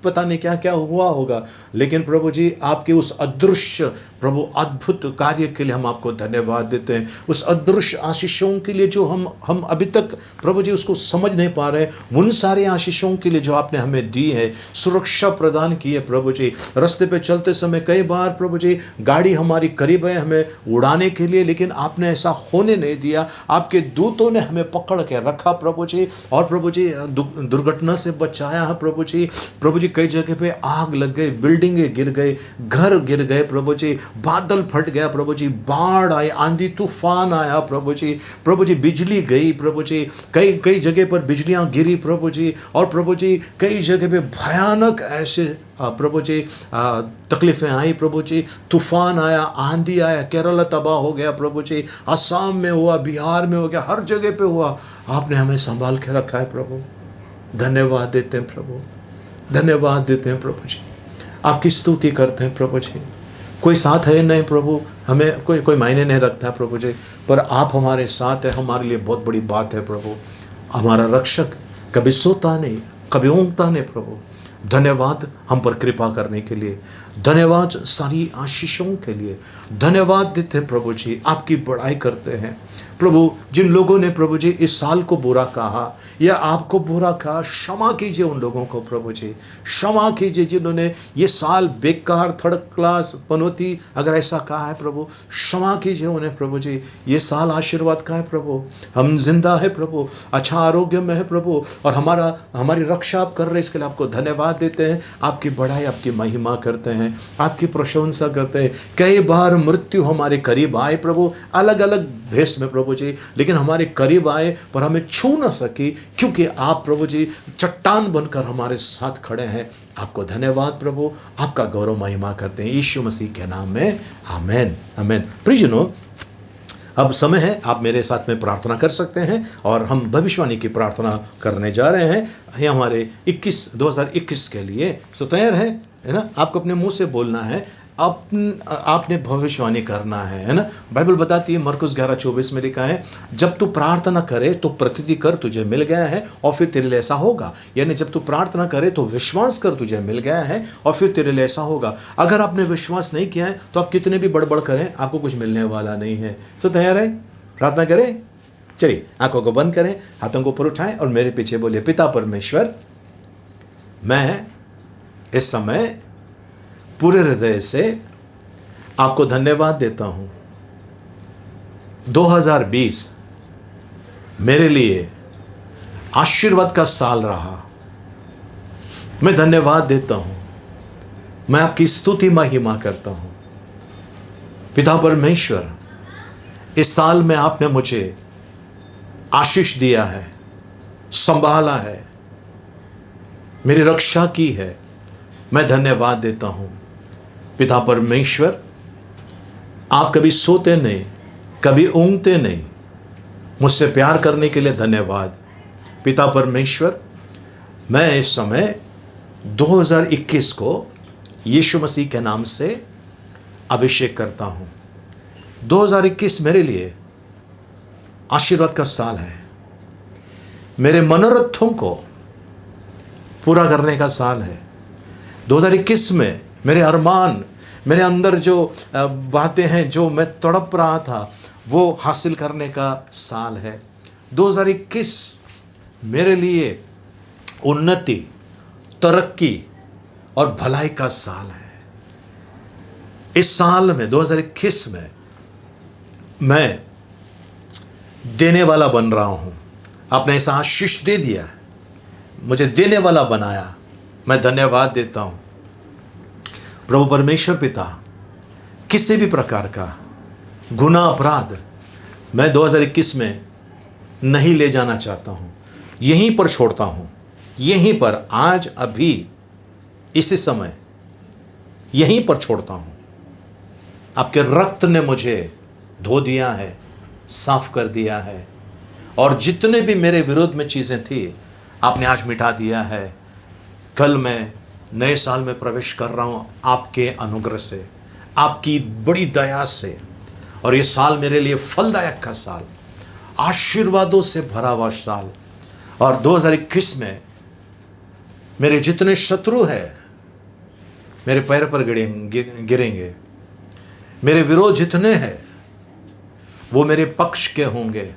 पता नहीं क्या क्या हुआ होगा, लेकिन प्रभु जी आपके उस अदृश्य प्रभु अद्भुत कार्य के लिए हम आपको धन्यवाद देते हैं। उस अदृश्य आशीषों के लिए जो हम अभी तक प्रभु जी उसको समझ नहीं पा रहे, उन सारे आशीषों के लिए जो आपने हमें दी है, सुरक्षा प्रदान की है प्रभु जी। रास्ते पे चलते समय कई बार प्रभु जी गाड़ी हमारी करीब है हमें उड़ाने के लिए, लेकिन आपने ऐसा होने नहीं दिया। आपके दूतों ने हमें पकड़ के रखा प्रभु जी, और प्रभु जी दुर्घटना से बचाया है प्रभु जी। प्रभु जी कई जगह पे आग लग गई, बिल्डिंगें गिर गए, घर गिर गए प्रभु जी, बादल फट गया प्रभु जी, बाढ़ आई, आंधी तूफान आया प्रभु जी। प्रभु जी बिजली गई प्रभु जी, कई जगह पर बिजलियां गिरी प्रभु जी। और प्रभु जी कई जगह पे भयानक ऐसे प्रभु जी तकलीफ़ें आई प्रभु जी, तूफान आया, आंधी आया, केरल तबाह हो गया प्रभु जी, असम में हुआ, बिहार में हो गया, हर जगह पे हुआ। आपने हमें संभाल के रखा है प्रभु। धन्यवाद देते हैं प्रभु, धन्यवाद देते हैं प्रभु जी। आपकी स्तुति करते हैं प्रभु जी। कोई साथ है नहीं प्रभु, हमें कोई मायने नहीं रखता है प्रभु जी, पर आप हमारे साथ है, हमारे लिए बहुत बड़ी बात है प्रभु। हमारा रक्षक कभी सोता नहीं, कभी ऊँघता नहीं प्रभु। धन्यवाद हम पर कृपा करने के लिए, धन्यवाद सारी आशीषों के लिए, धन्यवाद देते हैं प्रभु जी। आपकी बड़ाई करते हैं प्रभु। जिन लोगों ने प्रभु जी इस साल को बुरा कहा या आपको बुरा कहा, क्षमा कीजिए उन लोगों को प्रभु जी, क्षमा कीजिए जिन्होंने ये साल बेकार, थर्ड क्लास, पनौती अगर ऐसा कहा है प्रभु, क्षमा कीजिए उन्हें प्रभु जी। ये साल आशीर्वाद का है प्रभु, हम जिंदा है प्रभु, अच्छा आरोग्य में है प्रभु, और हमारी रक्षा आप कर रहे हैं, इसके लिए आपको धन्यवाद देते हैं। आपकी बढ़ाई, आपकी महिमा करते हैं, आपकी प्रशंसा करते हैं। कई बार मृत्यु हमारे करीब आए प्रभु, अलग अलग भेष में प्रभु जी, लेकिन हमारे करीब आए पर हमें छू न सकी, क्योंकि आप प्रभु जी चट्टान बनकर हमारे साथ खड़े हैं। आपको धन्यवाद प्रभु, आपका गौरव महिमा करते हैं यीशु मसीह के नाम में, आमेन आमेन। प्रियजनों, अब समय है आप मेरे साथ में प्रार्थना कर सकते हैं, और हम भविष्यवाणी की प्रार्थना करने जा रहे हैं। ये हमारे 2021 के लिए। सो तैयार है ना? आपको अपने मुंह से बोलना है, आपने भविष्यवाणी करना है ना। बाइबल बताती है, मरकुस 11:24 में लिखा है, जब तू प्रार्थना करे तो प्रतीति कर, तुझे मिल गया है और फिर तेरे लिए ऐसा होगा। यानी जब तू प्रार्थना करे तो विश्वास कर, तुझे मिल गया है और फिर तेरे लिए ऐसा होगा। अगर आपने विश्वास नहीं किया है तो आप कितने भी बड़बड़ करें, आपको कुछ मिलने वाला नहीं है। सो तैयार है? प्रार्थना करें। चलिए आंखों को बंद करें, हाथों को ऊपर उठाएं और मेरे पीछे बोलिए, पिता परमेश्वर, मैं इस समय पूरे हृदय से आपको धन्यवाद देता हूं। 2020 मेरे लिए आशीर्वाद का साल रहा। मैं धन्यवाद देता हूं, मैं आपकी स्तुति महिमा करता हूं। पिता परमेश्वर, इस साल में आपने मुझे आशीष दिया है, संभाला है, मेरी रक्षा की है। मैं धन्यवाद देता हूं। पिता परमेश्वर, आप कभी सोते नहीं, कभी ऊँघते नहीं, मुझसे प्यार करने के लिए धन्यवाद। पिता परमेश्वर, मैं इस समय 2021 को यीशु मसीह के नाम से अभिषेक करता हूं। 2021 मेरे लिए आशीर्वाद का साल है, मेरे मनोरथों को पूरा करने का साल है। 2021 में मेरे अरमान, मेरे अंदर जो बातें हैं, जो मैं तड़प रहा था, वो हासिल करने का साल है। 2021 मेरे लिए उन्नति, तरक्की और भलाई का साल है। इस साल में 2021 में मैं देने वाला बन रहा हूं। आपने ऐसा आशीष दे दिया, मुझे देने वाला बनाया, मैं धन्यवाद देता हूं। प्रभु परमेश्वर पिता, किसी भी प्रकार का गुनाह अपराध मैं 2021 में नहीं ले जाना चाहता हूं, यहीं पर छोड़ता हूं, यहीं पर आज अभी इसी समय यहीं पर छोड़ता हूं। आपके रक्त ने मुझे धो दिया है, साफ कर दिया है, और जितने भी मेरे विरोध में चीज़ें थी आपने आज मिटा दिया है। कल मैं नए साल में प्रवेश कर रहा हूँ आपके अनुग्रह से, आपकी बड़ी दया से, और ये साल मेरे लिए फलदायक का साल, आशीर्वादों से भरा हुआ साल। और 2021 में मेरे जितने शत्रु हैं मेरे पैर पर गिरेंगे, मेरे विरोध जितने हैं वो मेरे पक्ष के होंगे।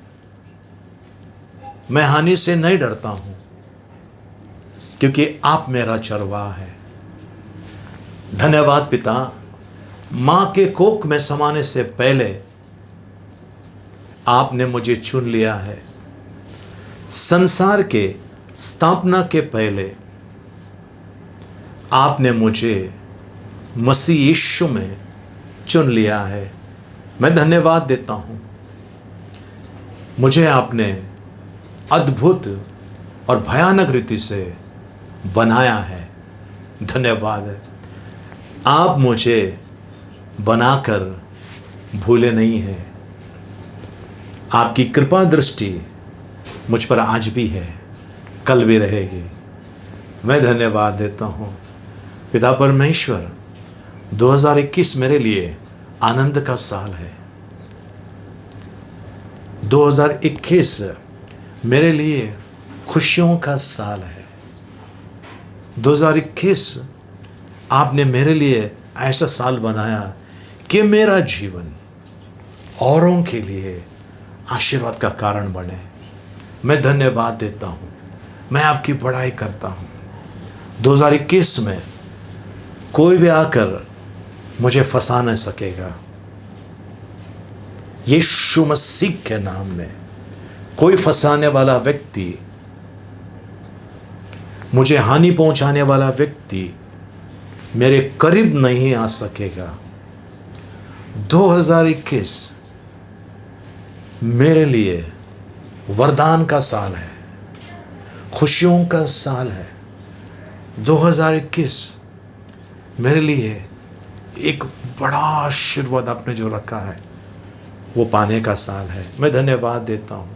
मैं हानि से नहीं डरता हूं, क्योंकि आप मेरा चरवाहा है। धन्यवाद पिता, मां के कोख में समाने से पहले आपने मुझे चुन लिया है। संसार के स्थापना के पहले आपने मुझे मसीह यीशु में चुन लिया है। मैं धन्यवाद देता हूं। मुझे आपने अद्भुत और भयानक रीति से बनाया है। धन्यवाद है। आप मुझे बनाकर भूले नहीं हैं। आपकी कृपा दृष्टि मुझ पर आज भी है, कल भी रहेगी। मैं धन्यवाद देता हूँ पिता परमेश्वर। 2021 मेरे लिए आनंद का साल है। 2021 मेरे लिए खुशियों का साल है। 2021 आपने मेरे लिए ऐसा साल बनाया कि मेरा जीवन औरों के लिए आशीर्वाद का कारण बने। मैं धन्यवाद देता हूँ, मैं आपकी बड़ाई करता हूँ। 2021 में कोई भी आकर मुझे फंसा नहीं सकेगा। यीशु मसीह के नाम में कोई फंसाने वाला व्यक्ति, मुझे हानि पहुंचाने वाला व्यक्ति मेरे करीब नहीं आ सकेगा। 2021 मेरे लिए वरदान का साल है, खुशियों का साल है। 2021 मेरे लिए एक बड़ा आशीर्वाद आपने जो रखा है वो पाने का साल है। मैं धन्यवाद देता हूँ,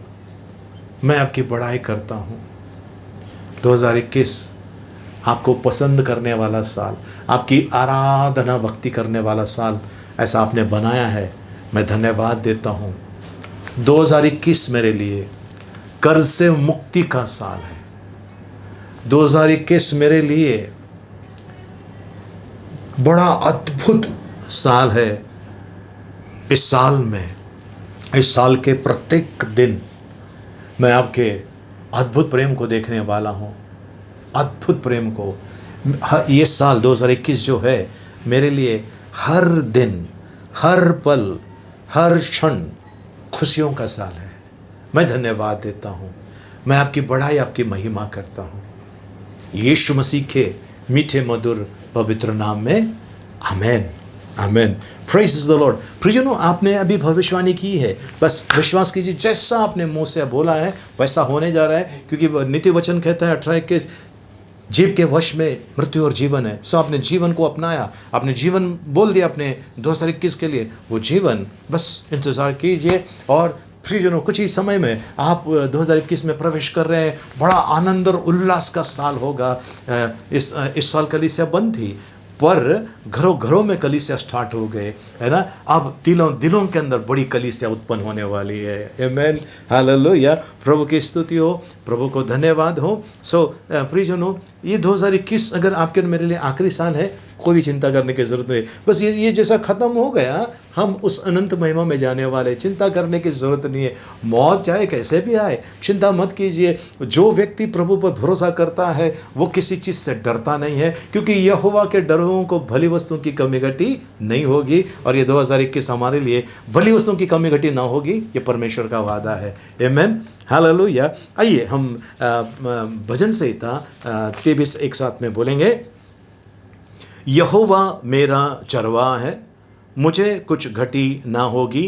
मैं आपकी बड़ाई करता हूँ। 2021 आपको पसंद करने वाला साल, आपकी आराधना भक्ति करने वाला साल ऐसा आपने बनाया है। मैं धन्यवाद देता हूँ। 2021 मेरे लिए कर्ज से मुक्ति का साल है। 2021 मेरे लिए बड़ा अद्भुत साल है। इस साल के प्रत्येक दिन मैं आपके अद्भुत प्रेम को देखने वाला हूँ, अद्भुत प्रेम को। ये साल 2021 जो है मेरे लिए हर दिन, हर पल, हर क्षण खुशियों का साल है। मैं धन्यवाद देता हूँ, मैं आपकी बड़ाई, आपकी महिमा करता हूँ यीशु मसीह के मीठे मधुर पवित्र नाम में। Amen, amen. Praise the Lord. प्रियजनों, आपने अभी भविष्यवाणी की है, बस विश्वास कीजिए जैसा आपने मुंह से बोला है वैसा होने जा रहा है, क्योंकि नीति वचन कहता है 18:21 जीव के वश में मृत्यु और जीवन है। सो आपने जीवन को अपनाया, आपने जीवन बोल दिया अपने 2021 के लिए, वो जीवन बस इंतज़ार कीजिए। और प्रियजनों, कुछ ही समय में आप 2021 में प्रवेश कर रहे हैं। बड़ा आनंद और उल्लास का साल होगा। इस साल कलीसिया बंद थी, पर घरों घरों में कलीसिया स्टार्ट हो गए, है ना। अब दिलों के अंदर बड़ी कलीसिया उत्पन्न होने वाली है। आमेन, हालेलुया। प्रभु की स्तुति हो, प्रभु को धन्यवाद हो। सो प्रियजनों, ये 2021 अगर आपके मेरे लिए आखिरी साल है, कोई भी चिंता करने की ज़रूरत नहीं। बस ये जैसा ख़त्म हो गया, हम उस अनंत महिमा में जाने वाले, चिंता करने की ज़रूरत नहीं है। मौत चाहे कैसे भी आए, चिंता मत कीजिए। जो व्यक्ति प्रभु पर भरोसा करता है वो किसी चीज़ से डरता नहीं है, क्योंकि यहोवा के डरों को भली वस्तुओं की कमी घटी नहीं होगी। और ये 2021 हमारे लिए भली वस्तुओं की कमी घटी ना होगी, ये परमेश्वर का वादा है। आमेन, हालेलुया। आइए हम भजन संहिता 23 एक साथ में बोलेंगे। यहोवा मेरा चरवाहा है, मुझे कुछ घटी ना होगी।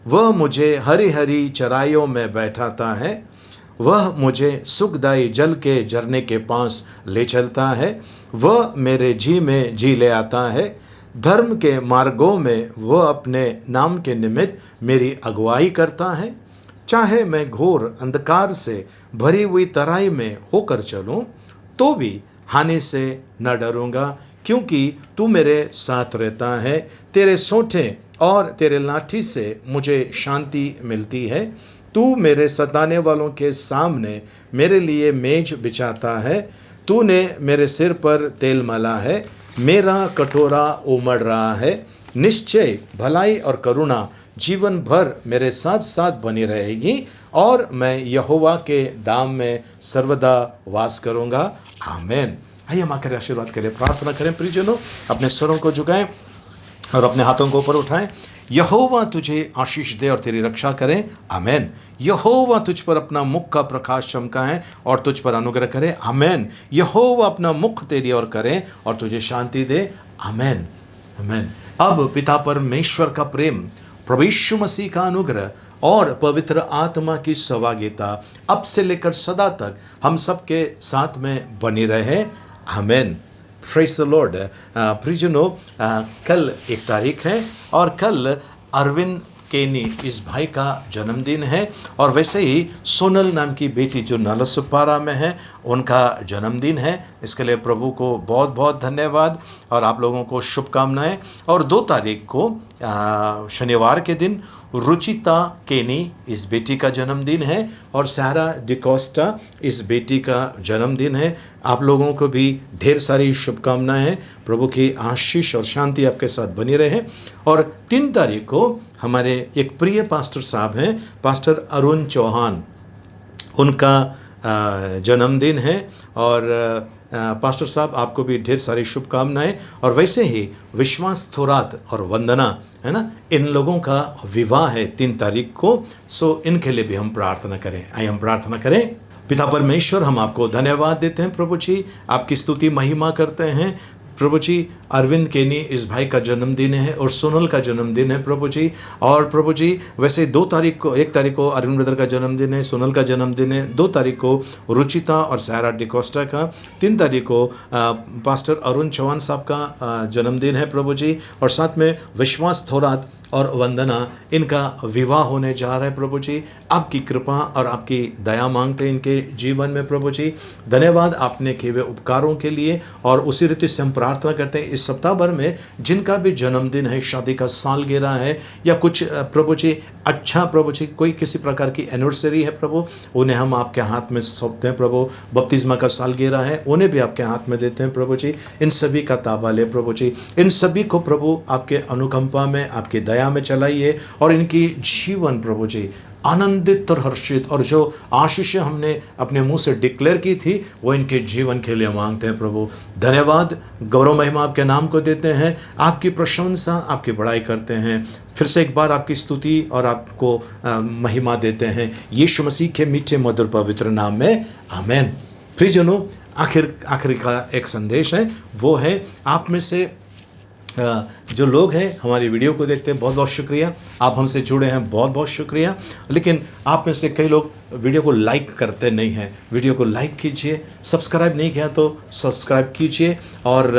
वह मुझे हरी हरी चराइयों में बैठाता है, वह मुझे सुखदायी जल के झरने के पास ले चलता है। वह मेरे जी में जी ले आता है, धर्म के मार्गों में वह अपने नाम के निमित्त मेरी अगुवाई करता है। चाहे मैं घोर अंधकार से भरी हुई तराई में होकर चलूं, तो भी हानि से न डरूंगा, क्योंकि तू मेरे साथ रहता है। तेरे सोंठे और तेरे लाठी से मुझे शांति मिलती है। तू मेरे सताने वालों के सामने मेरे लिए मेज बिछाता है। तूने मेरे सिर पर तेल मला है, मेरा कटोरा उमड़ रहा है। निश्चय भलाई और करुणा जीवन भर मेरे साथ साथ बनी रहेगी, और मैं यहोवा के दाम में सर्वदा वास करूँगा। आमेन। आइए हम आकर आशीर्वाद करें, प्रार्थना करें। प्रियजनों, अपने स्वरों को झुकाएं और अपने हाथों को ऊपर उठाएं। यहोवा तुझे आशीष दे और तेरी रक्षा करें। आमेन। यहोवा तुझ पर अपना मुख का प्रकाश चमकाए और तुझ पर अनुग्रह करे। आमेन। यहोवा अपना मुख तेरी ओर करे और तुझे शांति दे। आमेन, आमेन। अब पिता परमेश्वर का प्रेम, प्रभु यीशु मसीह का अनुग्रह और पवित्र आत्मा की सहभागिता अब से लेकर सदा तक हम सबके साथ में बनी रहे। आमेन। Praise the Lord. प्रियजनों, कल 1 तारीख है और कल अरविंद केनी इस भाई का जन्मदिन है, और वैसे ही सोनल नाम की बेटी जो नालसुपारा में है, उनका जन्मदिन है। इसके लिए प्रभु को बहुत बहुत धन्यवाद और आप लोगों को शुभकामनाएं। और 2 तारीख को शनिवार के दिन रुचिता केनी इस बेटी का जन्मदिन है, और सारा डिकोस्टा इस बेटी का जन्मदिन है। आप लोगों को भी ढेर सारी शुभकामनाएं हैं। प्रभु की आशीष और शांति आपके साथ बनी रहे। और 3 तारीख को हमारे एक प्रिय पास्टर साहब हैं, पास्टर अरुण चौहान, उनका जन्मदिन है। और पास्टर साहब आपको भी ढेर सारी शुभकामनाएं। और वैसे ही विश्वास थोरात और वंदना, है ना, इन लोगों का विवाह है 3 तारीख को। सो इनके लिए भी हम प्रार्थना करें। आइए हम प्रार्थना करें। पिता परमेश्वर, हम आपको धन्यवाद देते हैं प्रभु जी, आपकी स्तुति महिमा करते हैं प्रभु जी। अरविंद केनी इस भाई का जन्मदिन है और सोनल का जन्मदिन है प्रभु जी। और प्रभु जी वैसे 2 तारीख को, 1 तारीख को अरविंद ब्रदर का जन्मदिन है, सोनल का जन्मदिन है, 2 तारीख को रुचिता और सारा डिकोस्टा का, 3 तारीख को पास्टर अरुण चौहान साहब का जन्मदिन है प्रभु जी। और साथ में विश्वास थोरात और वंदना, इनका विवाह होने जा रहा है प्रभु जी। आपकी कृपा और आपकी दया मांगते हैं इनके जीवन में प्रभु जी। धन्यवाद आपने किए हुए उपकारों के लिए, और उसी रीति से हम प्रार्थना करते हैं इस सप्ताह भर में जिनका भी जन्मदिन है, शादी का सालगिरह है, या कुछ प्रभु जी अच्छा प्रभु जी कोई किसी प्रकार की एनिवर्सरी है प्रभु, उन्हें हम आपके हाथ में सौंपते हैं प्रभु। बपतिस्मा का सालगिरह है, उन्हें भी आपके हाथ में देते हैं प्रभु जी। इन सभी का ताबा ले प्रभु जी। इन सभी को प्रभु आपके अनुकंपा में, आपकी दया में चलाइए, और इनकी जीवन प्रभु जी आनंदित और हर्षित, और जो आशीष हमने अपने मुंह से डिक्लेयर की थी वो इनके जीवन के लिए मांगते हैं प्रभु। धन्यवाद, गौरव महिमा आपके नाम को देते हैं, आपकी प्रशंसा, आपकी बड़ाई करते हैं। फिर से एक बार आपकी स्तुति और आपको महिमा देते हैं यीशु मसीह के मीठे मधुर पवित्र नाम में, आमीन। प्रियजनों, आखिर का एक संदेश है, वो है आप में से जो लोग हैं हमारी वीडियो को देखते हैं, बहुत बहुत शुक्रिया, आप हमसे जुड़े हैं, बहुत बहुत शुक्रिया। लेकिन आप में से कई लोग वीडियो को लाइक करते नहीं हैं। वीडियो को लाइक कीजिए, सब्सक्राइब नहीं किया तो सब्सक्राइब कीजिए, और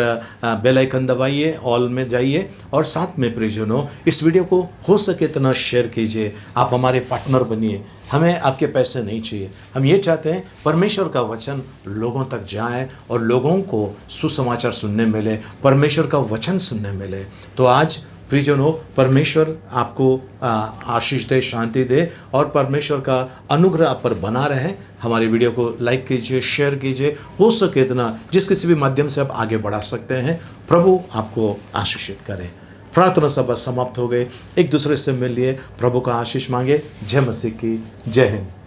बेल आइकन दबाइए, ऑल में जाइए, और साथ में प्रियजनों इस वीडियो को हो सके इतना शेयर कीजिए। आप हमारे पार्टनर बनिए, हमें आपके पैसे नहीं चाहिए। हम ये चाहते हैं परमेश्वर का वचन लोगों तक जाए और लोगों को सुसमाचार सुनने मिले, परमेश्वर का वचन सुनने मिले। तो आज प्रियजनों, परमेश्वर आपको आशीष दे, शांति दे, और परमेश्वर का अनुग्रह आप पर बना रहे। हमारी वीडियो को लाइक कीजिए, शेयर कीजिए, हो सके इतना जिस किसी भी माध्यम से आप आगे बढ़ा सकते हैं। प्रभु आपको आशीषित करें। प्रार्थना सभा समाप्त हो गई। एक दूसरे से मिलिए, प्रभु का आशीष मांगे। जय मसीह की, जय हिंद।